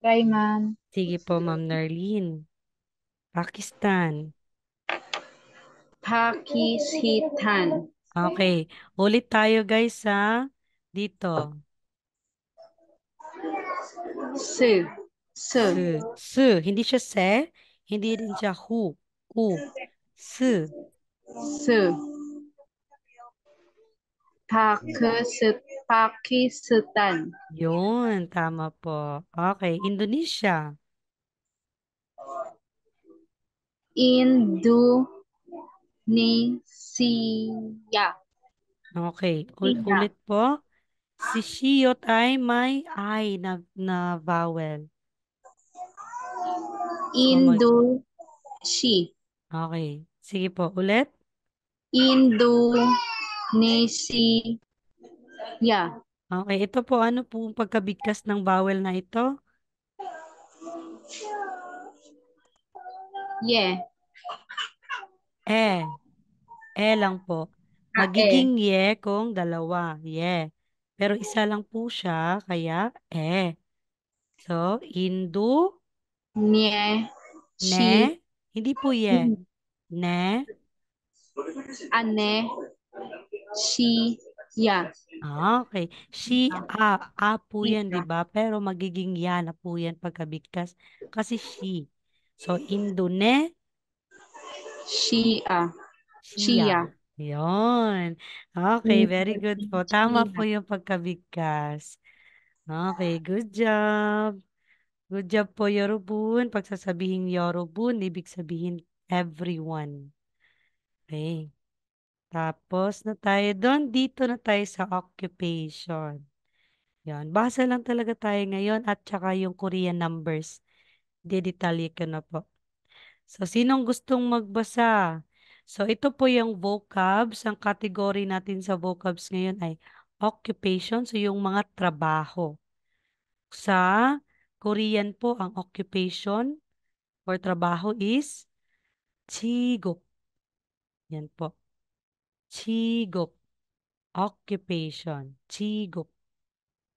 Try, ma'am. Sige po, Ma'am Narlene. Pakistan. Pakistan. Okay. Ulit tayo guys ha. Dito. Su. Su. Su. Hindi siya se. Hindi rin siya hu. U. Su. Su. Pakistan. Yun. Tama po. Okay. Indonesia. Indonesia. Okay. India. Ulit po. Si Shiyot ay may I na vowel. Indonesia. Okay. Sige po. Ulit. Indonesia. Okay. Ito po. Ano po ang pagkabigkas ng vowel na ito? Yeah. Lang po. Magiging ye kung dalawa. Ye. Pero isa lang po siya, kaya So, Nye. ne, hindi po ye. Ne. Ane. Ya. Okay. Po yan, di ba? Pero magiging ya na po yan pagkabigkas. Kasi she. So, Shia. siya. Yun. Okay, very good po. Tama po Shia. yung pagkabigkas. Okay, good job. Good job po, Yorobun. Pag sasabihin Yorobun, ibig sabihin everyone. Okay. Tapos na tayo doon. Dito na tayo sa occupation. Yan. Basa lang talaga tayo ngayon at saka yung Korean numbers. Didetalye ko na po. So, sinong gustong magbasa? So, ito po yung vocabs. Ang category natin sa vocabs ngayon ay occupation. So, yung mga trabaho. Sa Korean po, ang occupation or trabaho is 직업. Yan po. 직업. Occupation. 직업.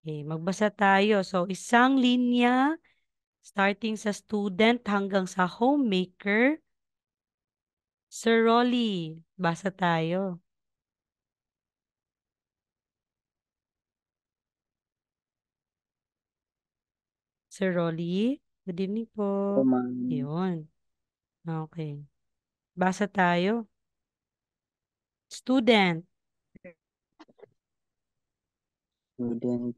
Okay, magbasa tayo. So, isang linya starting sa student hanggang sa homemaker. Sir Rolly, basa tayo. Sir Rolly, good evening po. Ma'am. Yun. Okay. Basa tayo. Student. Student.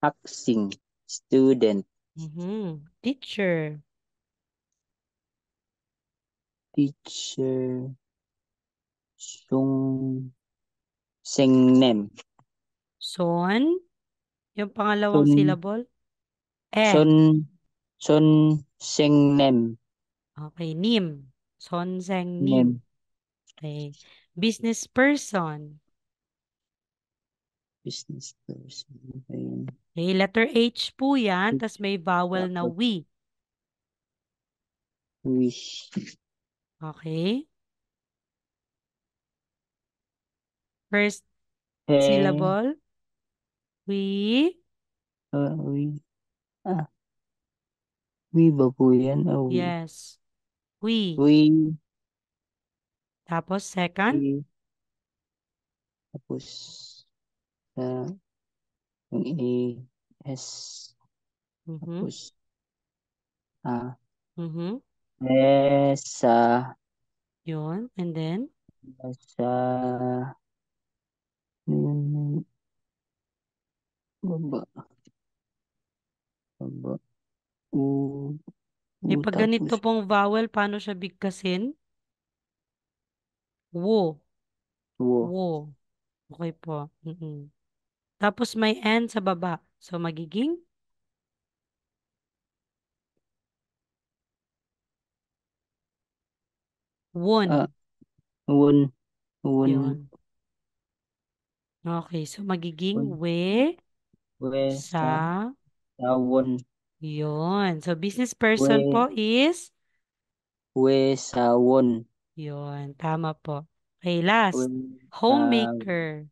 학생. Student. Teacher. Teacher. Sungnem. Son. Yung pangalawang Son. syllable. Son Sengnem. Okay. Nim. Son Seng Nem. Nim. Okay. Business person. Business person. Ayun. Okay. Letter H po yan. Tas may vowel na Tapos, we. wish. Okay. First He. syllable. We. We. We ba po yan? We. Yes. We. We. Tapos second. We. Tapos, yung S. Tapos, sa, Yun. And then? sa, baba. Baba. Pag ganito Tapos, pong vowel, paano siya bigkasin? Wo. wo. Wo. Okay po. Tapos may N sa baba. So, magiging? Won. Won. Won. Yun. Okay. So, magiging Won. we. We Sa. won. Yun. So, business person We. po is? We sa won. Yun. Tama po. Okay, last. We Homemaker.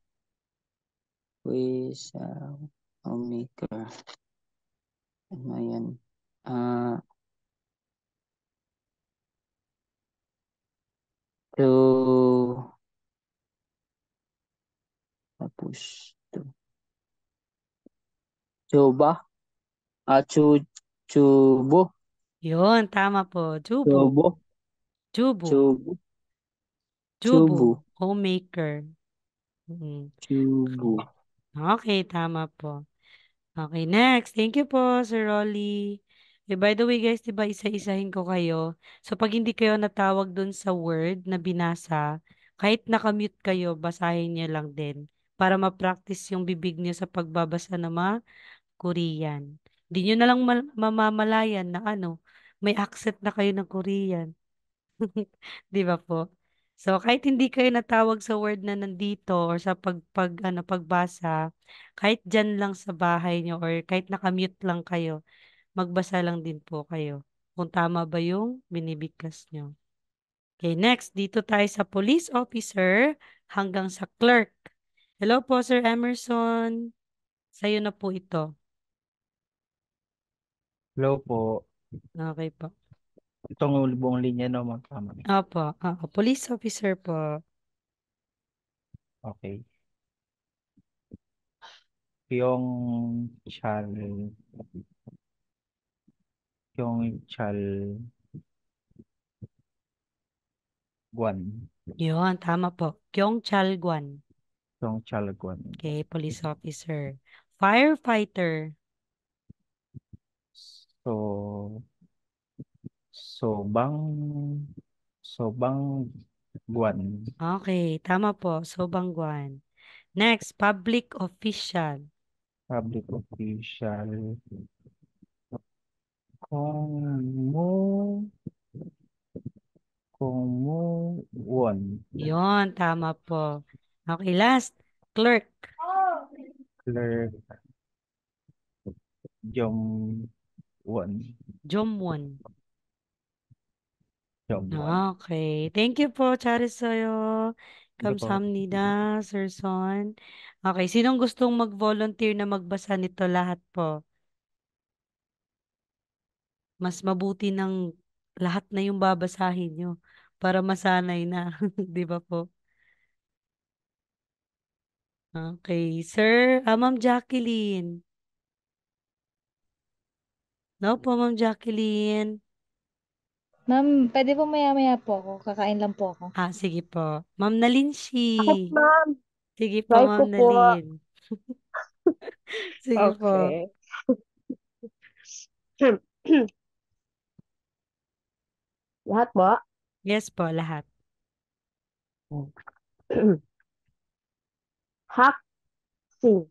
We sa homemaker. Ano yan? Tapos, Chuba. Chubo. Yun. Tama po. Jubo. Chubo. Jubo. Chubo. Jubo. Homemaker. Chubo. Okay, tama po. Okay, next. Thank you po, Sir Rolly. By the way, guys, diba isa-isahin ko kayo? So, pag hindi kayo natawag dun sa word na binasa, kahit nakamute kayo, basahin niyo lang din para ma-practice yung bibig niyo sa pagbabasa ng mga Korean. Hindi niyo na lang mamamalayan na may accent na kayo ng Korean. Di ba po? So, kahit hindi kayo natawag sa word na nandito or sa pagbasa, kahit dyan lang sa bahay nyo or kahit nakamute lang kayo, magbasa lang din po kayo. Kung tama ba yung binibigkas nyo. Okay, next. Dito tayo sa police officer hanggang sa clerk. Hello po, Sir Emerson. Sa'yo na po ito. Hello po. Okay po. Itong buong linya no, tama. Opo. Police officer po. Okay. Yung chal Guan. Yun, tama po. Gyeongchalgwan. Yung Guan. Okay, police officer. Firefighter. So, Sobang Guan. Okay, tama po. Sobangguan. Next, public official. Public official. Kung mo won. Yon, tama po. Okay, last. Clerk. Clerk. Jomwon. Jomwon. Jomwon. Okay. Thank you po, Charisoyo. Ito po. Kamsahamnida, Sir Son. Okay, sinong gustong mag-volunteer na magbasa nito lahat po? Mas mabuti ng lahat na yung babasahin nyo para masanay na. Di ba po? Okay. Sir, Ma'am Jacqueline. No po, Ma'am Jacqueline. Ma'am, pwede po maya-maya po ako. Kakain lang po ako. Sige po. Ma'am Nalinshi. Bakit, ma'am? Sige po, Try ko Ma'am po. Nalin. Sige po. Okay. Lahat po? Yes po, lahat. Haksing.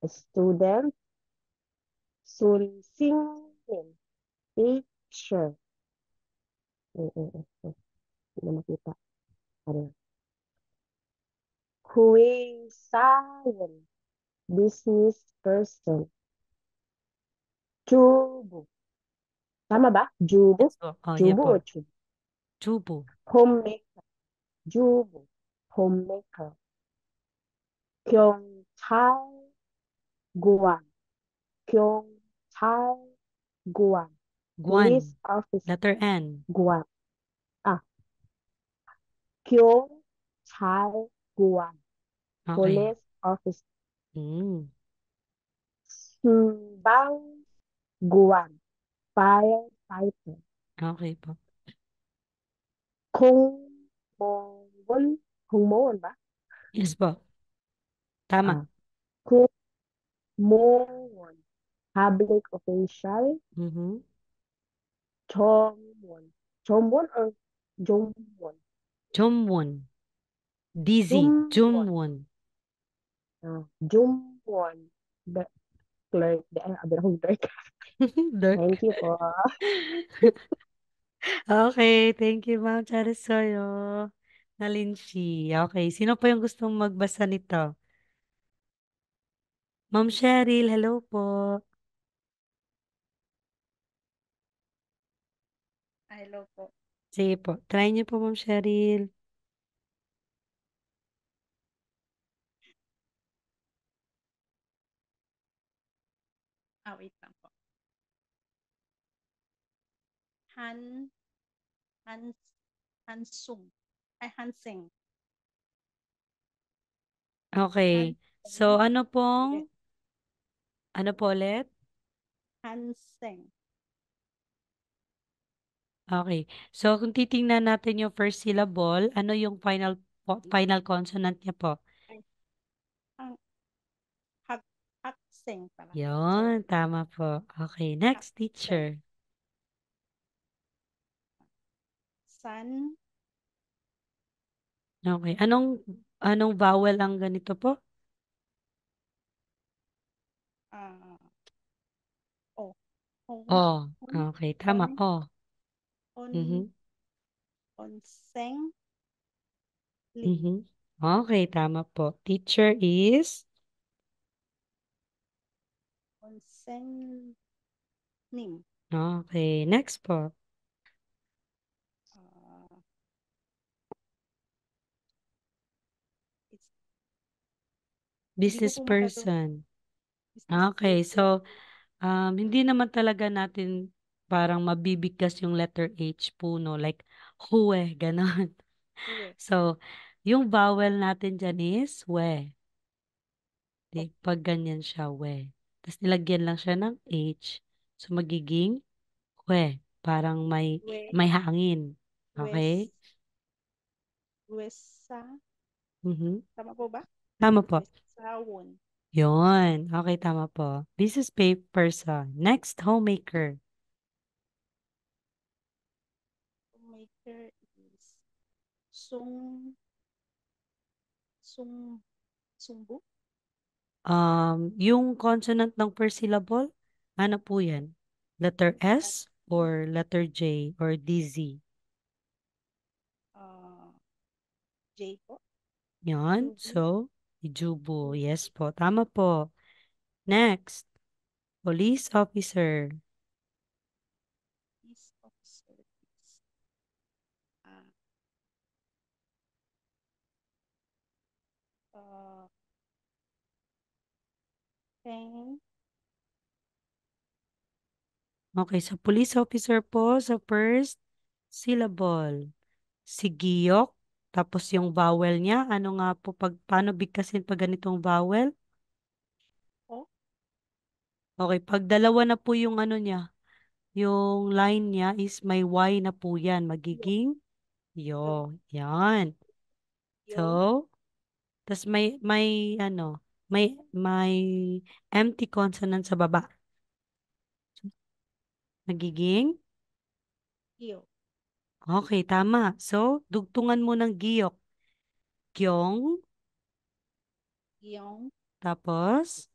Student. Sunsingin. Teacher. Hindi na makita. Ano? Huisayan. Business person. Jubo. Tama ba? Jubo? Yes po. Yeah Jubo po. o chubo? Chubo. Homemaker. Jubo. Homemaker. 경찰관. 경찰관. Police Guan. officer. Letter N. 관. 경찰관. Okay. Police officer. 순방관. Firefighter. Okay po. 공무원. 공무원 ba? Yes po. Tama. 공무원. Public official. Mhm. 점원. 점원 or 점원? Jomwon. Dizzy. Jomwon. Jumwon. The clerk. Abirahong clerk. Dirk. Thank you po. Okay, thank you, Ma'am Charisoyo. Nalinshi. Okay, sino pa yung gustong magbasa nito? Ma'am Cheryl, hello po. Hello po. Sige po, try niyo po, Ma'am Cheryl. Wait lang po. Hansung. Hansing. Okay, so ano po ulit? Hansing. Okay, so kung titingnan natin yung first syllable, ano yung final consonant niya po? Haksing pala. Yun, tama po. Okay, next teacher. San. Okay, anong vowel ang ganito po? O. Oh, okay, tama. Oh. Mhm. Onseng. Mhm. Okay, tama po. Teacher is? Onseng. Nim. Okay, next po. Business person. Okay, so hindi naman talaga natin parang mabibigkas yung letter H po, no? Like, huwe, ganon. So, yung vowel natin dyan is we. Di, pag ganyan siya, we. Tapos nilagyan lang siya ng H. So, magiging we. Parang may hangin. Okay? Wesa. Mhm. Tama po ba? Tama po. Wesawon. Yun. Okay, tama po. Business person. Next, homemaker. Maker is sumbu. Yung consonant ng first syllable, ano po yan? Letter S or letter J or DZ? J po. Yan. Jubu. So, Ijubu. Yes po. Tama po. Next. Police officer. Police officer is uh, Teng. Okay, sa police officer po, sa first syllable, si Giyok, tapos yung vowel niya, ano nga po, paano bigkasin pag ganitong vowel? O. Okay, pag dalawa na po yung ano niya, yung line niya is may Y na po yan, magiging yo. Yan. Yo. So, tas may empty consonant sa baba. Magiging? Yo. Okay, tama. So, dugtungan mo ng giyok. Gyong, Gyong. tapos,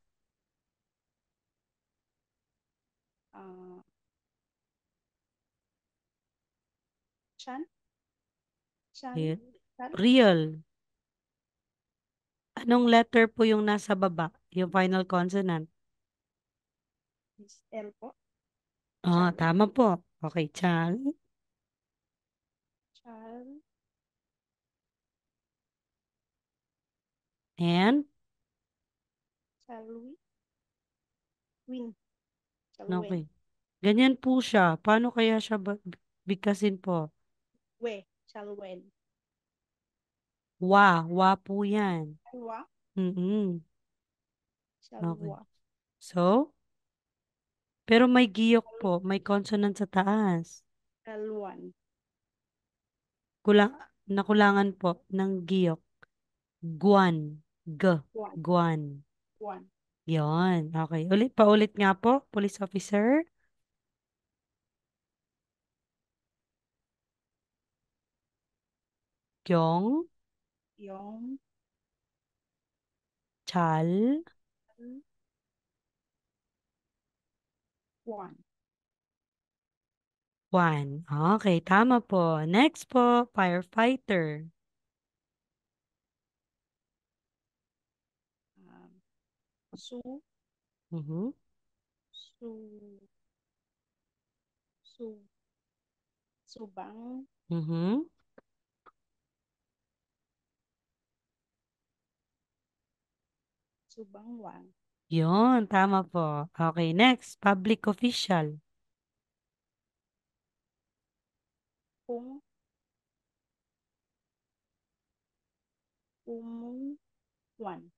Uh, Chan. Chan. eh, Chan. real. Anong letter po yung nasa baba? Yung final consonant? Is L po. Ah, Chan. tama po. Okay, Chan. Chan. And, Chalwi. Win. Chalwen. okay. Ganyan po siya. Paano kaya siya bigkasin po? We. Chalwen. Wa po yan. Chalwa. Mm-mm. Okay. Chalwa. So, pero may giyok po. May consonant sa taas. Chalwan. Nakulangan po ng giyok. Guan. Guan. Guan. Guan. Yon. Okay. Paulit nga po, police officer. Kyong, Yong. Chal, Guan. Juan. Okay, tama po. Next po, firefighter. Su. Mhm. Su. Su. Subang. Mhm. Subangwang. Yon, tama po. Okay, next, public official. Kung. Umungwan.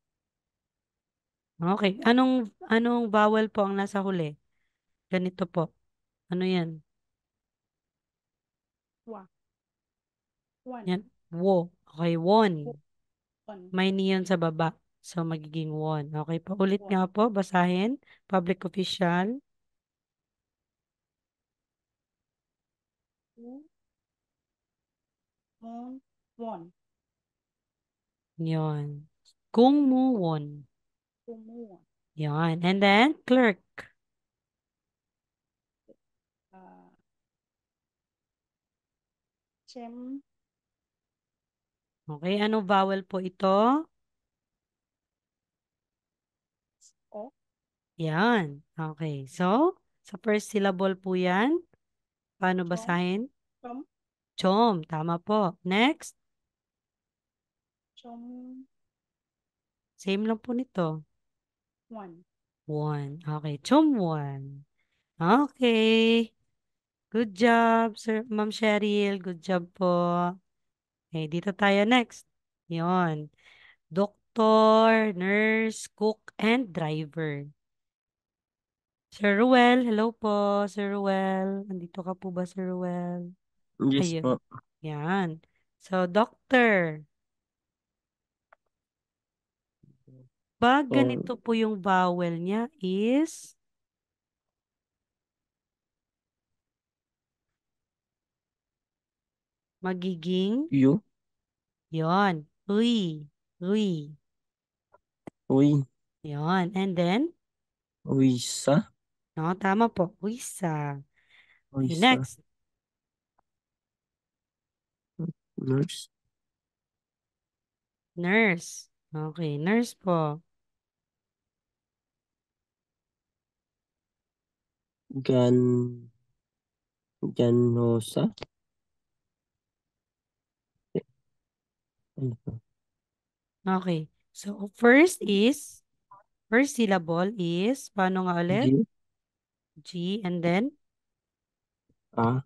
Okay, anong vowel po ang nasa huli? Ganito po. Ano yan? Wa. Wan. Yan. Wo. Okay, won. Wan. May niyon sa baba. So, magiging won. Okay, paulit Won. nga po, basahin. Public official. U. Mon. Won. Yon. Kung mu won. Kumuwan. Yon. And then, clerk. Chem. Okay, ano vowel po ito? O. Yan. Okay, so, sa first syllable po yan. Paano Chom. basahin? Chom. Chom. Tama po. Next. Chom. Same lang po nito. Wan. One. Okay, chom one. Okay. Good job, Sir Ma'am Cheryl. Good job po. Okay, dito tayo next. Yon. Doktor, nurse, cook, and driver. Sir Ruel, hello po, Sir Ruel. Andito ka po ba, Sir Ruel? Yes Ayun. po. Yan. So, doctor. Pag So, ganito po yung vowel niya is magiging you, yon. Uy. Uy. uy, Yon. And then, uysa, no, tama po. Uysa. Okay, uysa, next. nurse, Nurse. Okay, nurse po. Gan. Ganosa. Ano to? Okay. So, first syllable is, paano nga ulit? G. G, and then? A.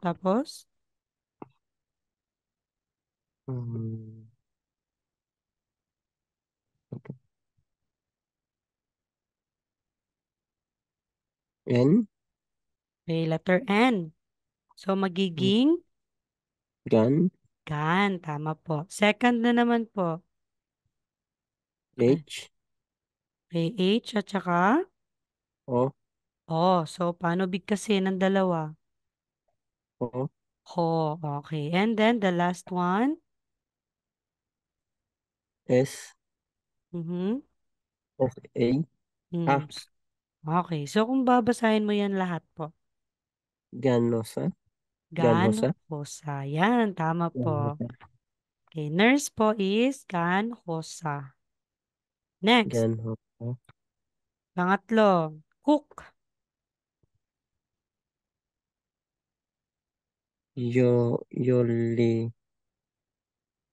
Tapos? Um, okay. N. Okay, letter N. So, magiging Gan. gan. Tama po. Second na naman po. Okay, H. H at saka O. O. So, paano bigkasin ng dalawa? O. Ho. Okay. And then, the last one? S. Mhm. S. A. Mm. Ah. Okay. So, kung babasahin mo yan lahat po. Ganosa. Gan, Ganosa. hosa. Yan. Tama po. Ganosa. Okay. Nurse po is gan, hosa. Next. Ganosa. Pangatlo. Cook. Yoli.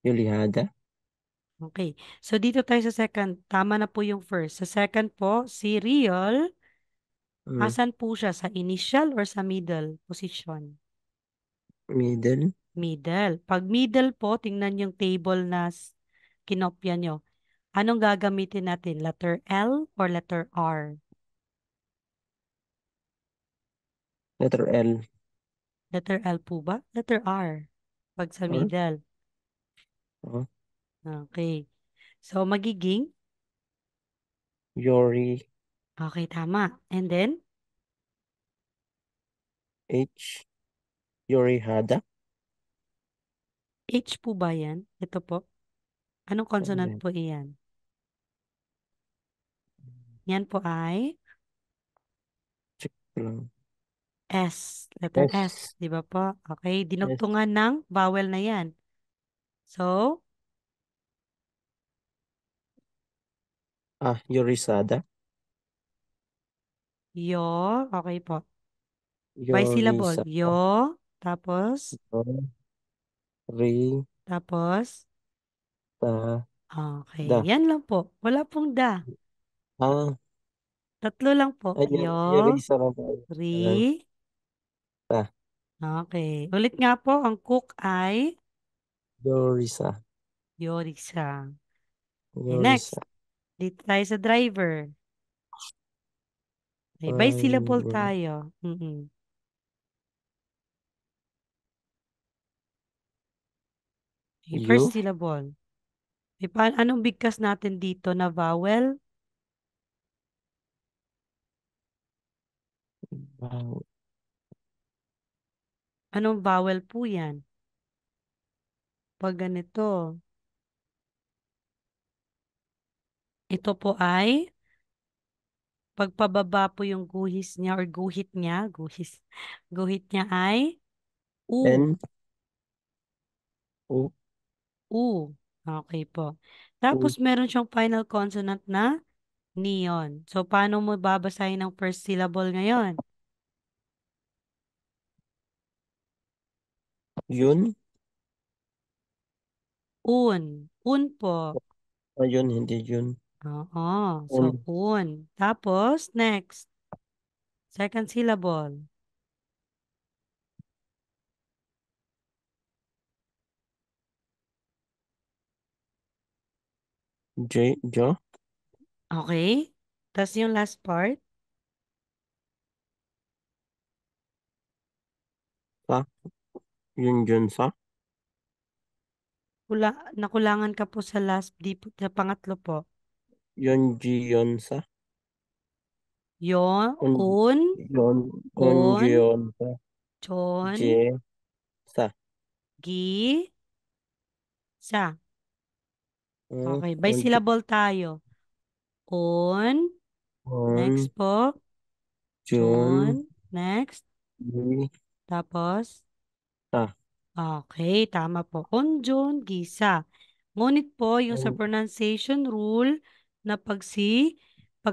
Yolihada. Okay. So, dito tayo sa second. Tama na po yung first. Sa second po, si Riol. Mm. Asan po siya? Sa initial or sa middle position? Middle. Middle. Pag middle po, tingnan yung table na kinopya nyo. Anong gagamitin natin? Letter L or letter R? Letter L. Letter L po ba? Letter R. Pag sa Or. middle. O. Okay. So, magiging? Yori. Okay, tama. And then? H. Yorihada. H po ba yan? Ito po. Anong consonant Ayan. po iyan? Yan po ay Check ko lang. S. Letter S. S. Di ba po? Okay. S. Dinugtungan ng vowel na yan. So, Ah. Yorisada. yo. Okay po. By syllable. Yorisada. Yo. Tapos. Ri. Tapos. Ta. Okay. Da. Yan lang po. Wala pong da. Ah. Tatlo lang po. Ay, Yo. Yorisa lang tayo. Ayan. Ri. Ta. Okay. Ulit nga po. Ang cook ay Yorisa. Yorisa. Okay, Yorisa. next. Dito tayo sa driver. Okay, by syllable Um, tayo. Okay, first you. syllable. Okay, anong bigkas natin dito na vowel? Wow. Anong vowel po yan? Pag ganito. Ito po ay pagpababa po yung guhis niya or guhit niya. Guhit niya ay U. N. U. U. Okay po. U. Tapos meron siyang final consonant na neon. So, paano mo babasahin ang first syllable ngayon? Yun. Un. Un po. Ayun, hindi yun. Oo. So, Un. un. Tapos, next. Second syllable. J. Jo. Okay. Tapos yung last part. Sa. Yun sa. Nakulangan ka po sa last, sa pangatlo po. Yun sa. Yon, Un. Yun. un, Sa. chon, J. Sa. gi, sa. Okay, by Un. syllable tayo. Un, Un. next po, Jun. chon, next, Gi. tapos, Sa. Okay, tama po. Onjon, gisa. Ngunit po, yung sa pronunciation rule na pag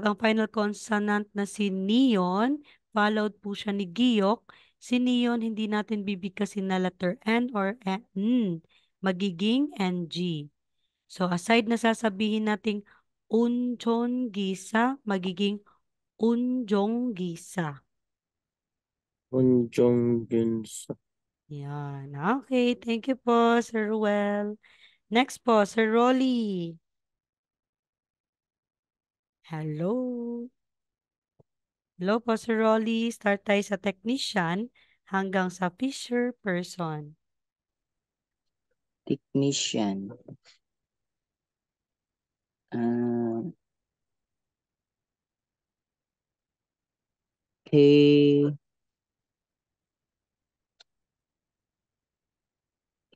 ang final consonant na si neon, followed po siya ni giyok, si neon hindi natin bibigkasin na letter N or N, magiging NG. So aside na sasabihin nating unjon gisa, magiging unjong gisa. Unjongyunsa. Yan. Okay, thank you po, Sir Ruel. Next po, Sir Rolly. Hello. Hello po, Sir Rolly. Start tayo sa technician hanggang sa fisher person. Technician.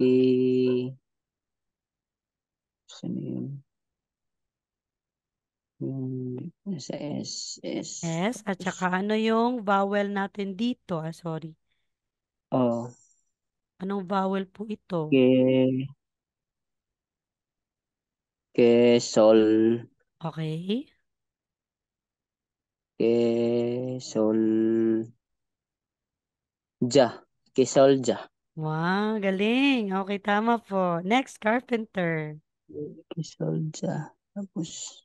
K saan yun? Nasa S. S, at Tapos, saka ano yung vowel natin dito? Sorry. oh, Anong vowel po ito? Sol. Okay. Sol. Kesolja. Wow, galing. Okay, tama po. Next, carpenter. Kesolja. Tapos,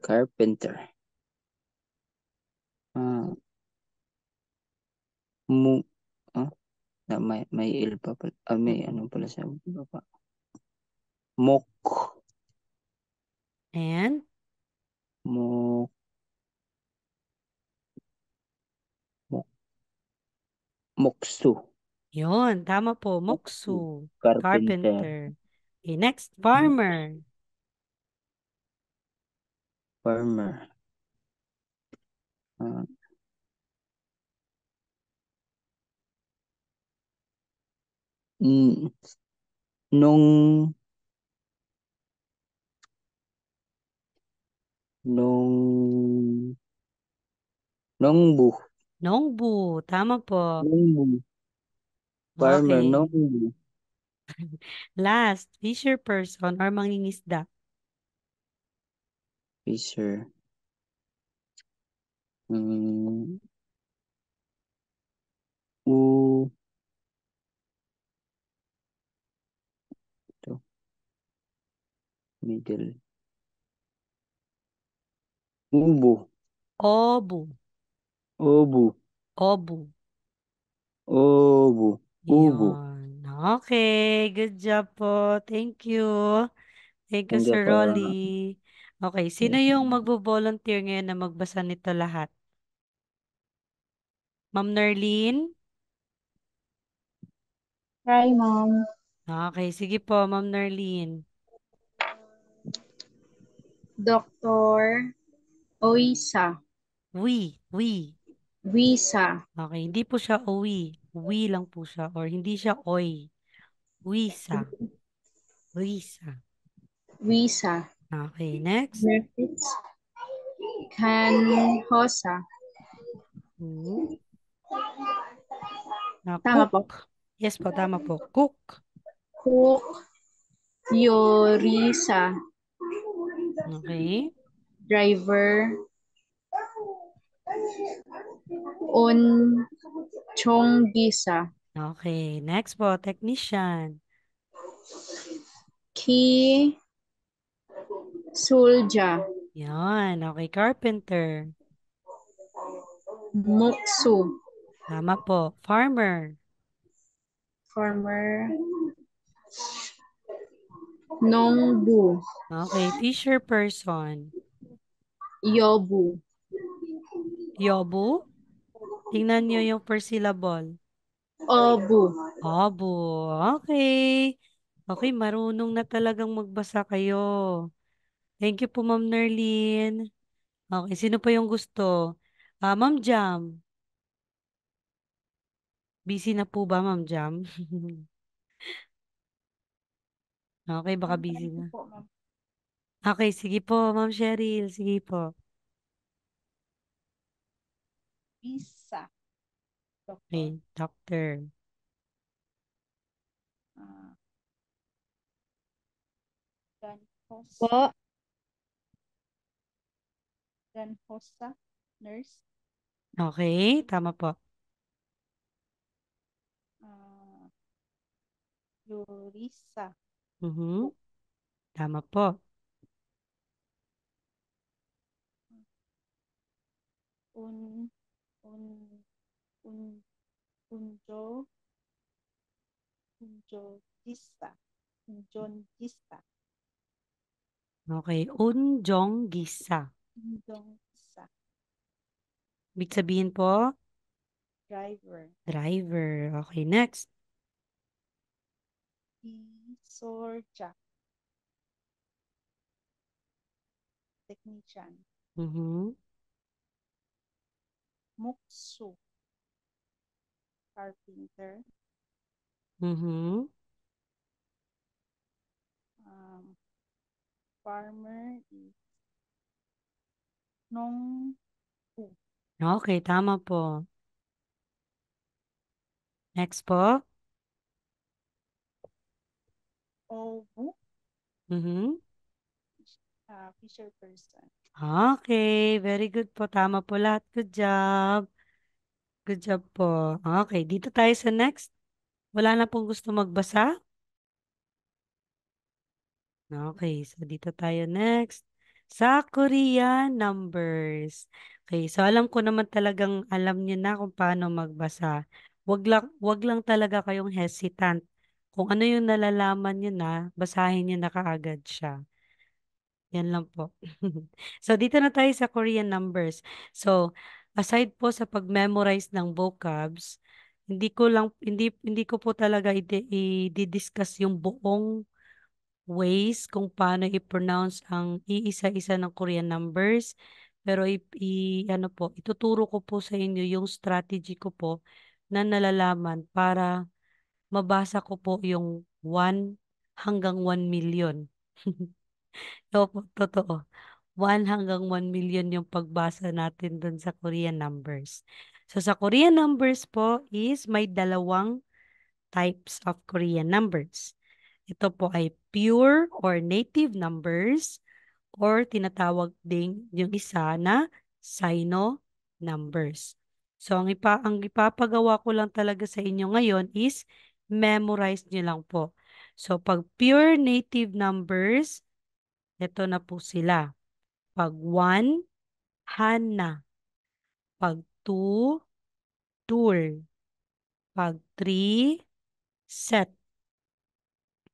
carpenter. Mu, may il pa pala. May ano pala sa baba. Mok. And? Moksu. Yun, tama po. Moksu. Carpenter. Carpenter. Okay, next, farmer. Farmer. Nung Nongbu. Nongbu. Tama po. Nongbu. Farmer, Okay. Nongbu. Last, fisher person or mangingisda. Fisher. Ito. Middle. Ubu. Obu. Obu. Obu. Obu. Ubu. Yun. Okay, good job po. Thank you. Thank you, Thank you Sir po. Rolly. Okay, sino Yes. yung magvo-volunteer ngayon na magbasa nito lahat? Ma'am Nerlene? Hi, Mom. Okay, sige po, Ma'am Nerlene. Dr. Oisa. Wisa. Okay, hindi po siya owi. Wi lang po siya. Or hindi siya oy. Wisa. Wisa. Okay, next. Nerfits. Canhosa. Tama po. Cook. Yes po, tama po. Cook. Cook. Yorisa. Okay. Driver. Chonggisa. Okay, next po, technician. Ki. Sulja. Yan, okay, carpenter. Muksu. Tama po. Farmer. Farmer. Nongbu. Okay, fisher person. Yobu. Yobu. Tingnan nyo yung first syllable. Obu. Obu. Okay. Okay, marunong na talagang magbasa kayo. Thank you po, Ma'am Nerlene. Okay, sino pa yung gusto? Ma'am Jam. Busy na po ba, Ma'am Jam? Okay, baka busy na. Po, Ma'am. Okay, sige po, Ma'am Cheryl. Sige po. Visa. Doctor. Okay, doctor. Ah, Ganhosa. Po. Ganhosa. Nurse. Okay, tama po. Ah, Yurisa. Mhm. Tama po. Un, un, un, unjo. Unjongista. Unjongista. Okay, Unjong Gisa. Unjongista. Ibig sabihin po, Driver. driver. Okay, next. Isorja. Technician. Mhm. Muksu. Carpenter. Mhm. Farmer is Nong Okay, tama po. Next po. Obu. Mhm. Fisher person. Okay, very good po. Tama po lahat. Good job. Good job po. Okay, dito tayo sa next. Wala na pong gusto magbasa? Okay, so dito tayo next. Sa Korean numbers. Okay, so alam ko naman talagang alam niyo na kung paano magbasa. Wag lang talaga kayong hesitant. Kung ano yung nalalaman niyo na, basahin niyo na kaagad siya. Yan lang po. So, dito na tayo sa Korean numbers. So, aside po sa pag-memorize ng vocabs, hindi ko po talaga i-discuss yung buong ways kung paano i-pronounce ang iisa-isa ng Korean numbers. Pero ano po, ituturo ko po sa inyo yung strategy ko po na nalalaman para mabasa ko po yung 1 hanggang 1 million. Opo, totoo. 1 hanggang 1 million yung pagbasa natin dun sa Korean numbers. So, sa Korean numbers po is may dalawang types of Korean numbers. Ito po ay pure or native numbers or tinatawag ding yung isa na Sino numbers. So, ang ipapagawa ko lang talaga sa inyo ngayon is memorize nyo lang po. So, pag pure native numbers, ito na po sila. Pag 1, Hana. Pag 2, Dur. Pag 3, Set.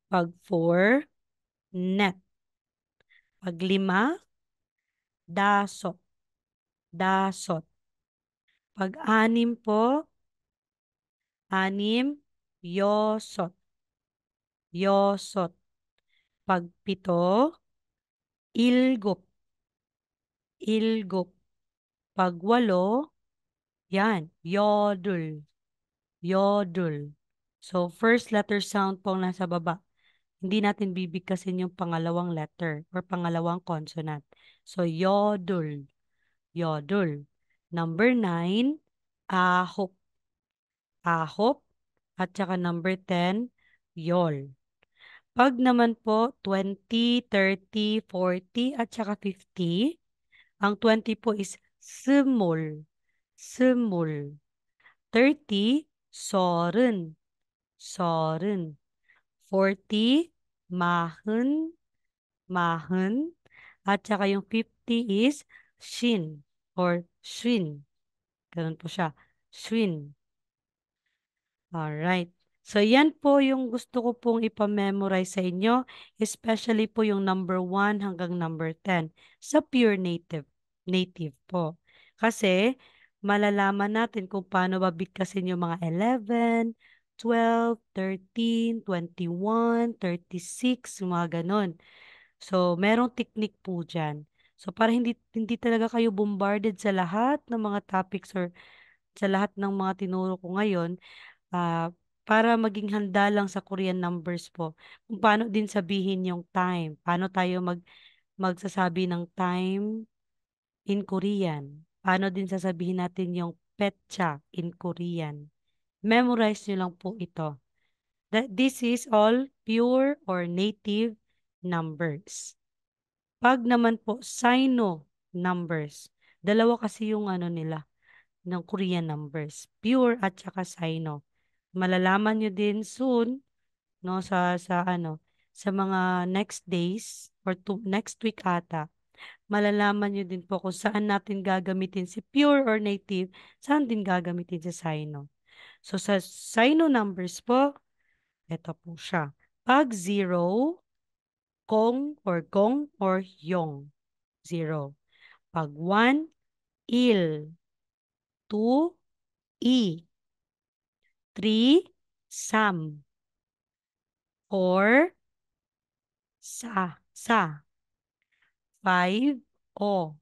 Pag 4, Net. Pag 5, Dasot. Dasot. Pag 6 po, 6, Yosot. Yosot. Pag 7, Ilgop. Ilgop. Pag 8, yan, Yodul. Yodul. So, first letter sound po ang nasa baba. Hindi natin bibigkasin yung pangalawang letter or pangalawang consonant. So, yodul. Yodul. Number 9, ahop. Ahop. At saka number 10, yol. Pag naman po 20, 30, 40 at saka 50, ang 20 po is small. Small. 30, sorun. Sorun. 40, mahun. Mahun. At saka yung 50 is shin or shin. Ganun po siya. Shin. Alright. So, yan po yung gusto ko pong ipamemorize sa inyo, especially po yung number 1 hanggang number 10 sa pure native. Native po. Kasi, malalaman natin kung paano babigkasin yung mga 11, 12, 13, 21, 36, yung mga ganon. So, merong technique po dyan. So, para hindi talaga kayo bombarded sa lahat ng mga topics or sa lahat ng mga tinuro ko ngayon, ah, para maging handa lang sa Korean numbers po. Kung paano din sabihin yung time. Paano tayo magsasabi ng time in Korean. Paano din sasabihin natin yung petsa in Korean. Memorize nyo lang po ito. This is all pure or native numbers. Pag naman po Sino numbers, dalawa kasi yung ano nila ng Korean numbers, pure at saka Sino. Malalaman nyo din soon, no, sa mga next days or next week ata. Malalaman nyo din po kung saan natin gagamitin si pure or native, saan din gagamitin si Sino. So sa Sino numbers po, ito po siya. Pag 0, gong or yong. 0. Pag 1, il. 2, i. 3, sam. 4, sa. 5, o.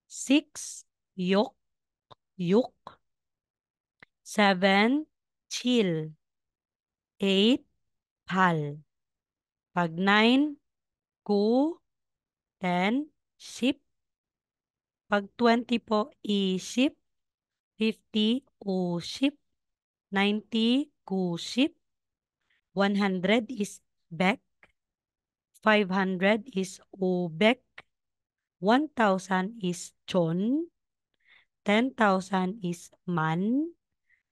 6, yok, yuk. 7, chill. 8, pal. Pag 9, ku. 10, ship. Pag 20 po, i-ship. 50, u-ship. 90, ku-ship. 100 is back. 500 is ubek. 1,000 is chon. 10,000 is man.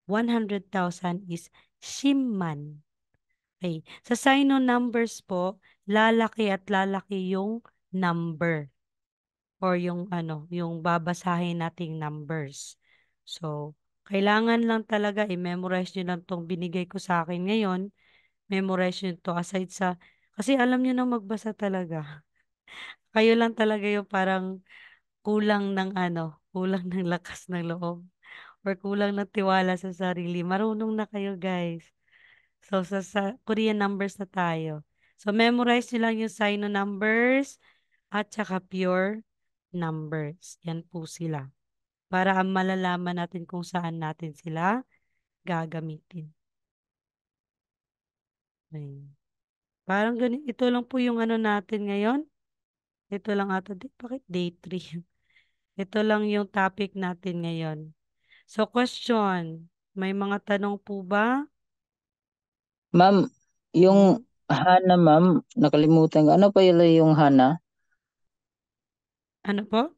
100,000 is shimman. Okay. Sa Sino numbers po, lalaki at lalaki yung number or yung yung babasahin nating numbers. So, kailangan lang talaga i-memorize nyo lang tong binigay ko sa akin ngayon. Memorize nyo to aside sa, kasi alam nyo na magbasa talaga. Kayo lang talaga yung parang kulang ng kulang ng lakas ng loob or kulang ng tiwala sa sarili. Marunong na kayo, guys. So, sa Korean numbers na tayo. So, memorize nyo lang yung Sino numbers at saka pure numbers. Yan po sila. Para malalaman natin kung saan natin sila gagamitin. Ayun. Parang ganito. Ito lang po yung natin ngayon. Ito lang ata. Bakit day 3? Ito lang yung topic natin ngayon. So, question. May mga tanong po ba? Ma'am, yung Mhm. Hana, ma'am, nakalimutan ko. Ano pa yun yung Hana? Ano po?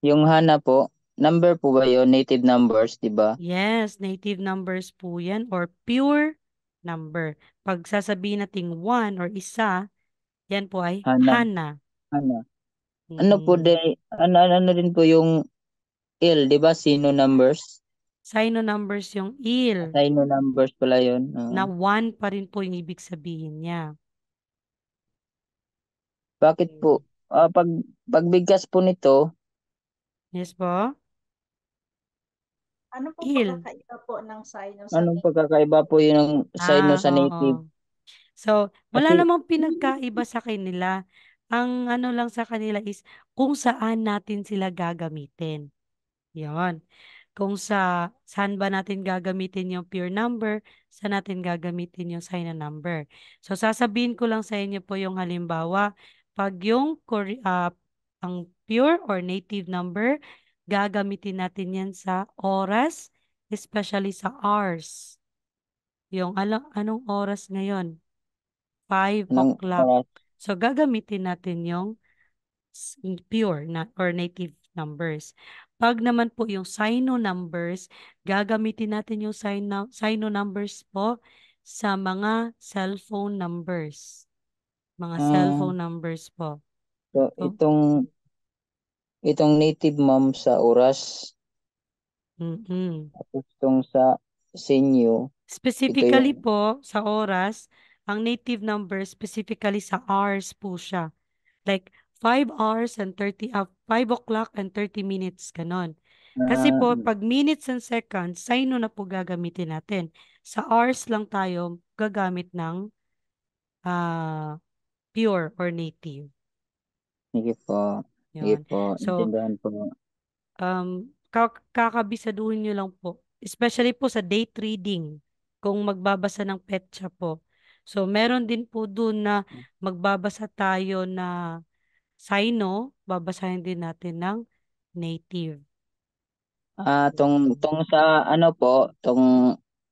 Yung Hana po, number po ba yun? Native numbers, di ba? Yes, native numbers po yan or pure number. Pag sasabihin nating one or isa, yan po ay Hana, Hana. Hana. Ano po Mm. ano din po yung il, di ba? Sino numbers? Sino numbers yung il Sino numbers pala yun. na one pa rin po yung ibig sabihin niya. Bakit po? Mm. Pagbigkas po nito, Yes po? Ano pong Il. pagkakaiba po ng Sino sa anong native? pagkakaiba po yun ng Sino sa native? Oo. So, wala Kasi, namang pinagkaiba sa kanila. Ang lang sa kanila is kung saan natin sila gagamitin. Yon. Kung saan ba natin gagamitin yung pure number, saan natin gagamitin yung Sino number. So, sasabihin ko lang sa inyo po yung halimbawa, pag yung ang pure or native number, gagamitin natin yan sa oras, especially sa hours. Yung anong oras ngayon? 5 anong o'clock. oras? So, gagamitin natin yung pure na or native numbers. Pag naman po yung Sino numbers, gagamitin natin yung Sino numbers po sa mga cellphone numbers. Mga Ah, cellphone numbers po. so So, itong native ma'am sa oras, mm-mm. tapos itong sa senyo, ito Specifically yung po sa oras, ang native number specifically sa hours po siya. Like 5 hours and 5 o'clock and 30 minutes, ganon. Kasi ah, po, pag minutes and seconds, Sino na po gagamitin natin. Sa hours lang tayo gagamit ng pure or native. sige po. Sige Yun. po, So, intindihan po. kakabisaduhin nyo lang po. Especially po sa date reading, kung magbabasa ng petsa po. So, meron din po dun na magbabasa tayo na Sino, babasahin din natin ng native. Tong sa ano po,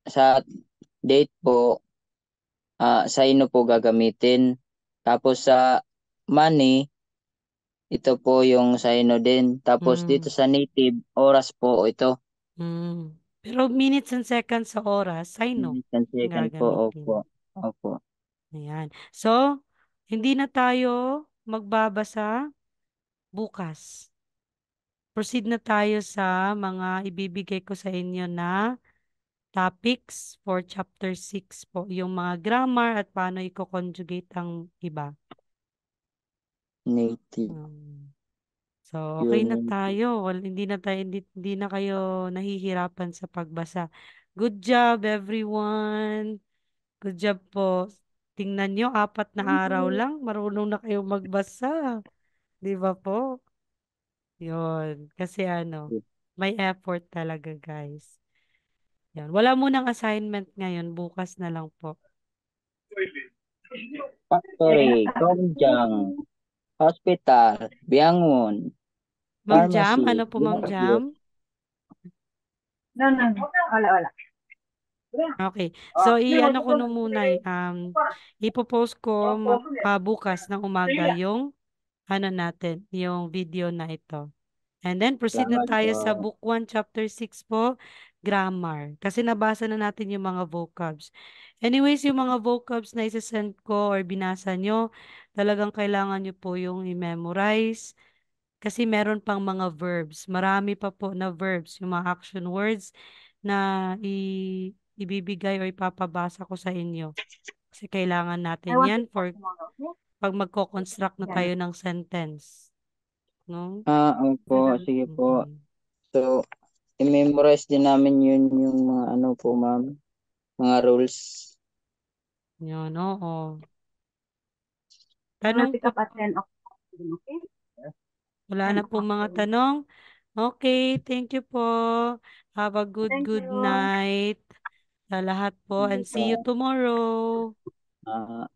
sa date po, sa ino po gagamitin. Tapos sa money, ito po yung sa ino din. Tapos dito Mm. sa native, oras po ito. Mm. Pero minutes and seconds sa oras, sino Minutes and ang second po, opo. gagamitin? Opo. Ayan. So, hindi na tayo magbabasa bukas. Proceed na tayo sa mga ibibigay ko sa inyo na topics for chapter 6 po. Yung mga grammar at paano i-conjugate ang iba. Native. So, okay Yun na yung tayo. Hindi na kayo nahihirapan sa pagbasa. Good job, everyone. Good job po. Tingnan nyo, 4 na araw lang, marunong na kayo magbasa. Di ba po? Yun. Kasi may effort talaga, guys. Yan. Wala munang assignment ngayon. Bukas na lang po. factory, Gongjang, hospital, Biangon, Ma'am Jam, pharmacy, ano po, Ma'am Jam? No. Wala. Okay. So, i-ano ko no muna ipopost ko bukas ng umaga yung natin, yung video na ito. And then, proceed na Salamat tayo sa po. Book 1, Chapter 6 po, Grammar. Kasi nabasa na natin yung mga vocabs. Anyways, yung mga vocabs na isasend ko or binasa nyo, talagang kailangan nyo po yung i-memorize. Kasi meron pang mga verbs. Marami pa po na verbs, yung mga action words na ibibigay o ipapabasa ko sa inyo. Kasi kailangan natin yan for pag magko-construct na tayo ng sentence. No? Opo, sige po. Mm-mm. So, i-memorize din namin yun yung mga ano po, ma'am, mga rules. Yun, oo. Tanong po. at 10 o'clock. Okay? Wala na po mga tanong. Okay, thank you po. Have a good night sa lahat po and see you tomorrow. Ah,